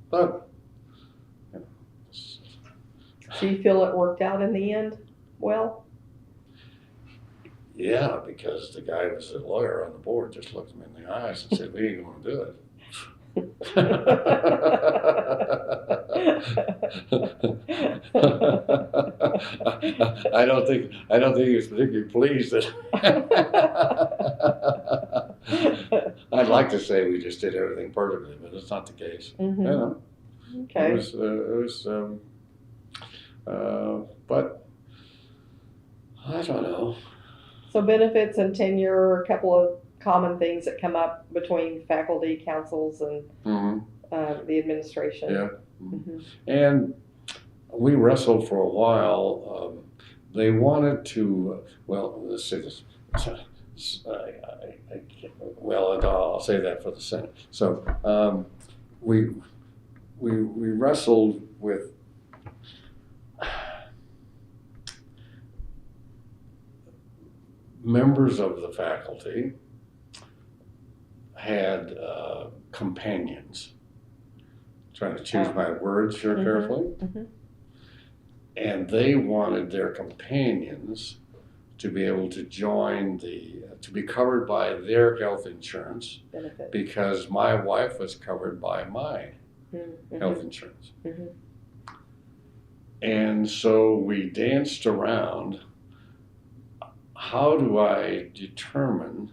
But, you know. So you feel it worked out in the end well? Yeah, because the guy who was the lawyer on the board just looked me in the eyes and said, we ain't going to do it. I don't think he was particularly pleased that I'd like to say we just did everything perfectly, but it's not the case. Mm-hmm. You know, okay. But I don't know. So benefits and tenure are a couple of common things that come up between faculty, councils, and the administration. Yeah. Mm-hmm. And we wrestled for a while. They wanted to, well, let's say this. I'll say that for the Senate. So we wrestled with members of the faculty had companions. Trying to choose my words here carefully. Mm-hmm. And they wanted their companions to be able to join to be covered by their health insurance benefit, because my wife was covered by my health insurance. Mm-hmm. And so we danced around, how do I determine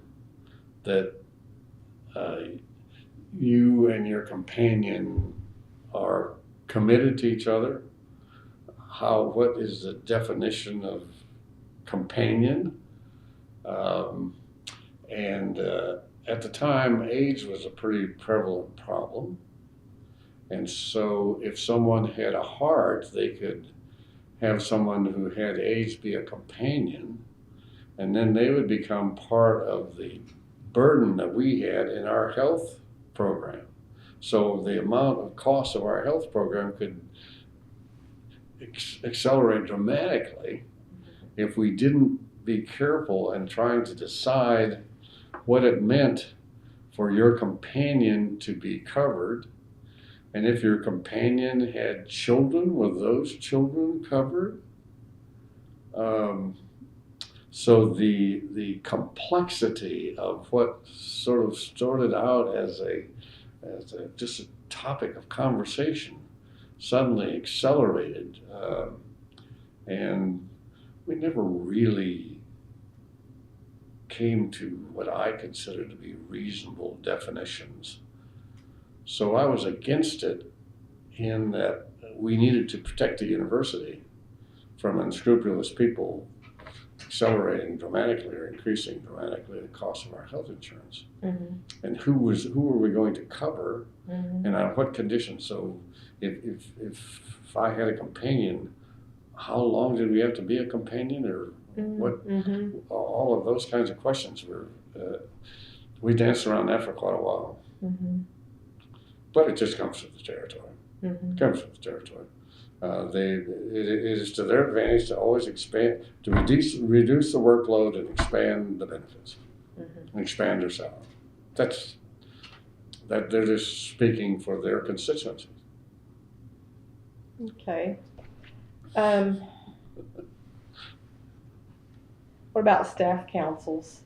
that you and your companion are committed to each other? What is the definition of companion? And at the time, AIDS was a pretty prevalent problem. And so if someone had a heart, they could have someone who had AIDS be a companion, and then they would become part of the burden that we had in our health program. So the amount of cost of our health program could accelerate dramatically if we didn't be careful in trying to decide what it meant for your companion to be covered. And if your companion had children, were those children covered? So the complexity of what sort of started out as just a topic of conversation suddenly accelerated, and we never really came to what I consider to be reasonable definitions. So I was against it in that we needed to protect the university from unscrupulous people accelerating dramatically or increasing dramatically the cost of our health insurance. Mm-hmm. And who were we going to cover, and on what conditions? So if I had a companion, how long did we have to be a companion, or what? Mm-hmm. All of those kinds of questions we danced around that for quite a while. Mm-hmm. But it just comes with the territory. Mm-hmm. It comes with the territory. it is to their advantage to always expand, to reduce the workload and expand the benefits, and expand their salary. That they're just speaking for their constituencies. Okay. What about staff councils?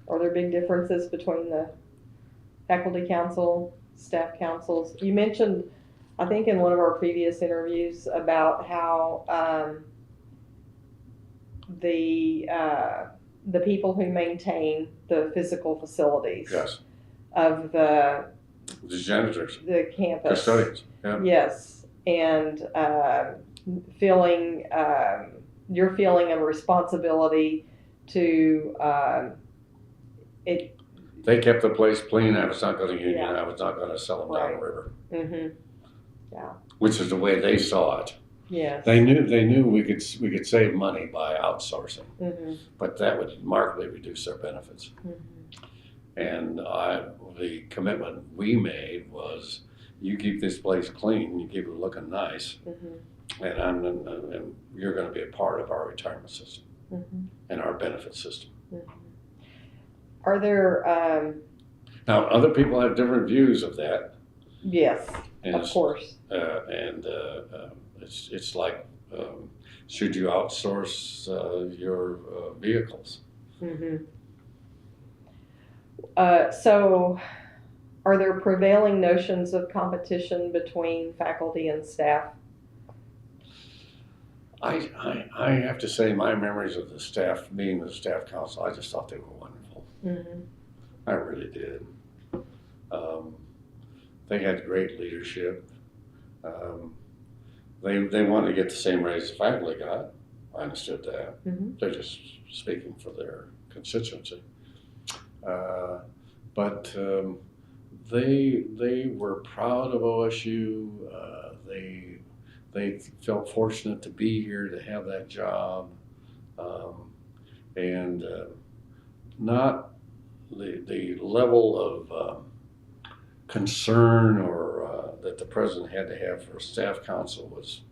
Are there big differences between the faculty council, staff councils? You mentioned, I think in one of our previous interviews, about how the people who maintain the physical facilities Yes. of the janitors, the campus, custodians. Yeah. yes, and feeling your feeling of responsibility to it. They kept the place clean. I was not going to union. Yeah. I was not going to sell them down the river. Yeah. Which is the way they saw it. Yes. They knew we could save money by outsourcing, but that would markedly reduce their benefits. And the commitment we made was, you keep this place clean, you keep it looking nice, and you're going to be a part of our retirement system and our benefit system. Are there now other people have different views of that? Yes, and of course. It's like, should you outsource your vehicles? So, are there prevailing notions of competition between faculty and staff? I have to say, my memories of the staff, being the staff council, I just thought they were wonderful. I really did. They had great leadership. They wanted to get the same raise the faculty got. I understood that. They're just speaking for their constituency. But they were proud of OSU. They felt fortunate to be here, to have that job, and not the level of concern or that the president had to have for staff council was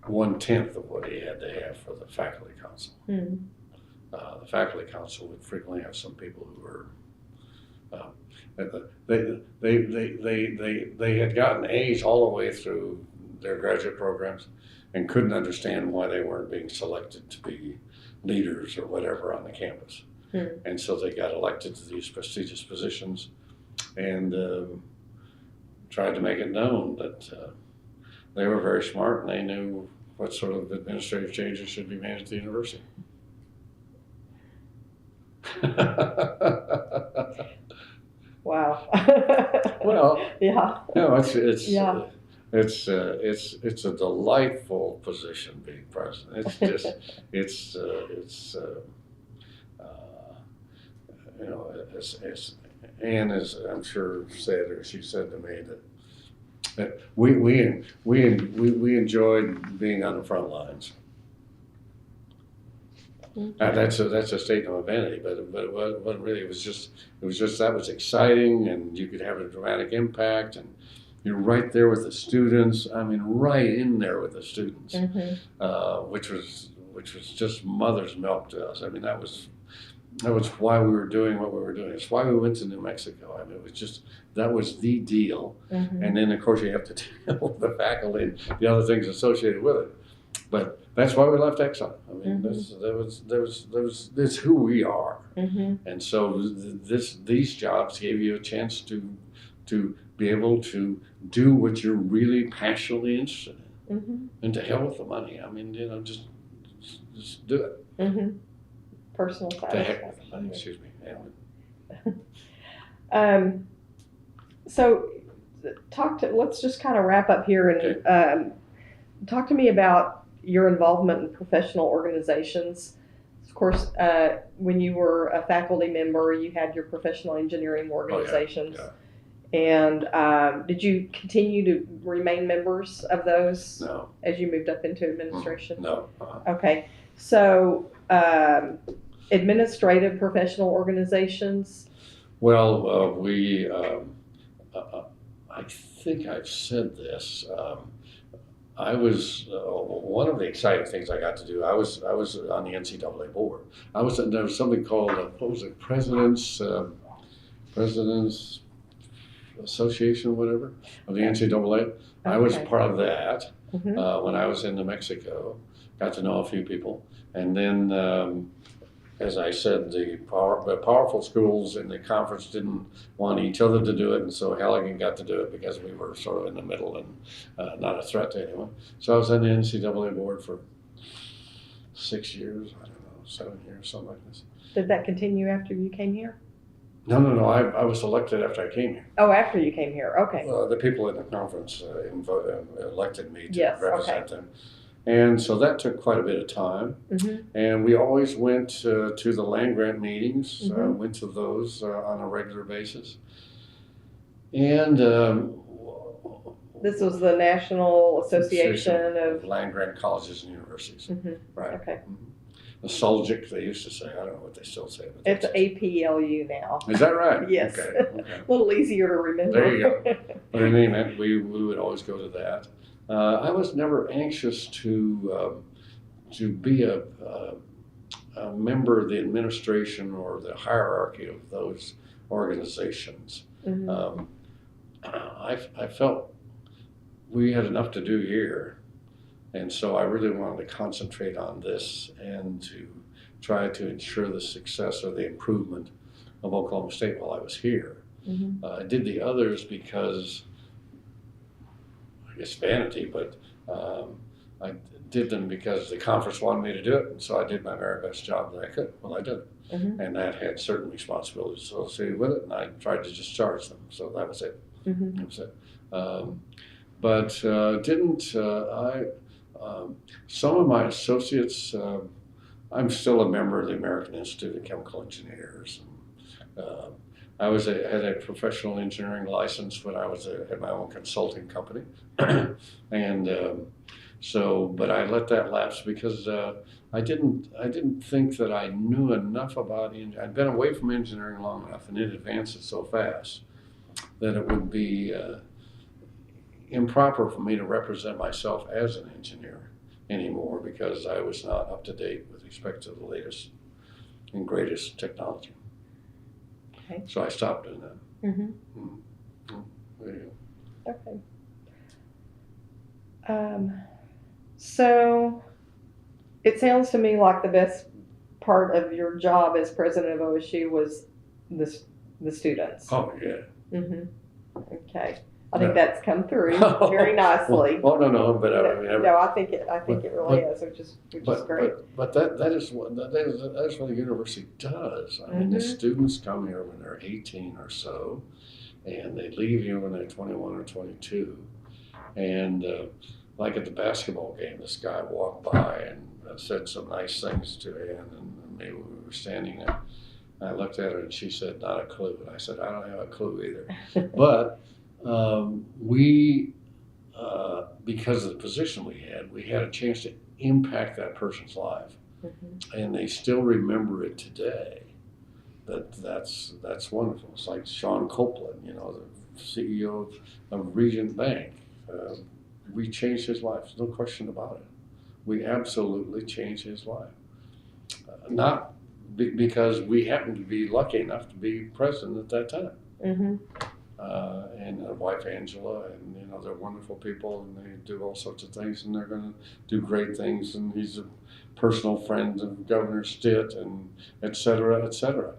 1/10 of what he had to have for the faculty council. The faculty council would frequently have some people who were they had gotten A's all the way through their graduate programs and couldn't understand why they weren't being selected to be leaders or whatever on the campus. And so they got elected to these prestigious positions and tried to make it known that they were very smart and they knew what sort of administrative changes should be made at the university. Wow. Well, yeah. No, it's a delightful position being president. It's just it's you know, as Anne, as I'm sure said, or she said to me, that we enjoyed being on the front lines. That's a statement of vanity, but it wasn't really. It was just that was exciting, and you could have a dramatic impact, and you're right there with the students. I mean, right in there with the students, which was just mother's milk to us. I mean, that was why we were doing what we were doing. It's why we went to New Mexico. I mean, it was just, that was the deal. And then, of course, you have to deal with the faculty and the other things associated with it. But that's why we left Exxon. I mean, that's who we are. And so these jobs gave you a chance to be able to do what you're really passionately interested in. And to hell with the money. I mean, you know, just do it. Personal satisfaction. Excuse me. So, let's just kind of wrap up here and talk to me about your involvement in professional organizations. Of course, when you were a faculty member, you had your professional engineering organizations. And did you continue to remain members of those as you moved up into administration? No. Okay. So, administrative professional organizations? Well, I think I've said this. I was one of the exciting things I got to do. I was on the NCAA board. There was something called what was it, President's Association, whatever, of the NCAA. Okay. I was part of that when I was in New Mexico. Got to know a few people, and then. As I said, the powerful schools in the conference didn't want each other to do it, and so Halligan got to do it because we were sort of in the middle and not a threat to anyone. So I was on the NCAA board for 6 years, I don't know, 7 years, something like this. Did that continue after you came here? No. I was elected after I came here. Oh, after you came here, okay. The people in the conference elected me to represent them. And so that took quite a bit of time. And we always went to the land grant meetings, went to those on a regular basis. And this was the National Association of Land Grant Colleges and Universities. Right. Okay. The Soljic, they used to say. I don't know what they still say. But it's APLU now. Is that right? Yes. Okay. A little easier to remember. There you go. But in any event, we would always go to that. I was never anxious to be a member of the administration or the hierarchy of those organizations. I felt we had enough to do here, and so I really wanted to concentrate on this and to try to ensure the success or the improvement of Oklahoma State while I was here. I did the others because I guess vanity, but I did them because the conference wanted me to do it, and so I did my very best job that I could. Well, I did it, and that had certain responsibilities associated with it, and I tried to discharge them. So that was it. That was it. Some of my associates. I'm still a member of the American Institute of Chemical Engineers. I had a professional engineering license when I had my own consulting company, and but I let that lapse because I didn't think that I knew enough about engineering. I'd been away from engineering long enough, and it advanced so fast that it would be improper for me to represent myself as an engineer anymore because I was not up to date with respect to the latest and greatest technology. Okay. So I stopped doing that. There you go. Okay. So it sounds to me like the best part of your job as president of OSU was the students. Oh yeah. Okay. I think that's come through very nicely. Well, no, but I think it really is, which is great. But that is what the university does. I mean, the students come here when they're 18 or so, and they leave here when they're 21 or 22. And like at the basketball game, this guy walked by and said some nice things to Ann, and maybe we were standing there. I looked at her and she said, "Not a clue." And I said, "I don't have a clue either." But because of the position we had a chance to impact that person's life, and they still remember it today. That's wonderful. It's like Sean Copeland, the CEO of Regent Bank. We changed his life. There's no question about it. We absolutely changed his life. Not because we happened to be lucky enough to be president at that time. And a wife Angela, and they're wonderful people, and they do all sorts of things, and they're going to do great things. And he's a personal friend of Governor Stitt, and et cetera, et cetera.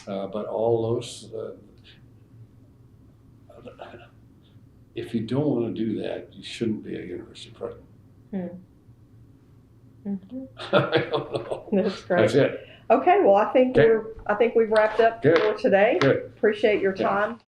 But all those, if you don't want to do that, you shouldn't be a university president. I don't know. That's great. That's it. Okay, well, I think we've wrapped up for today. Good. Appreciate your time.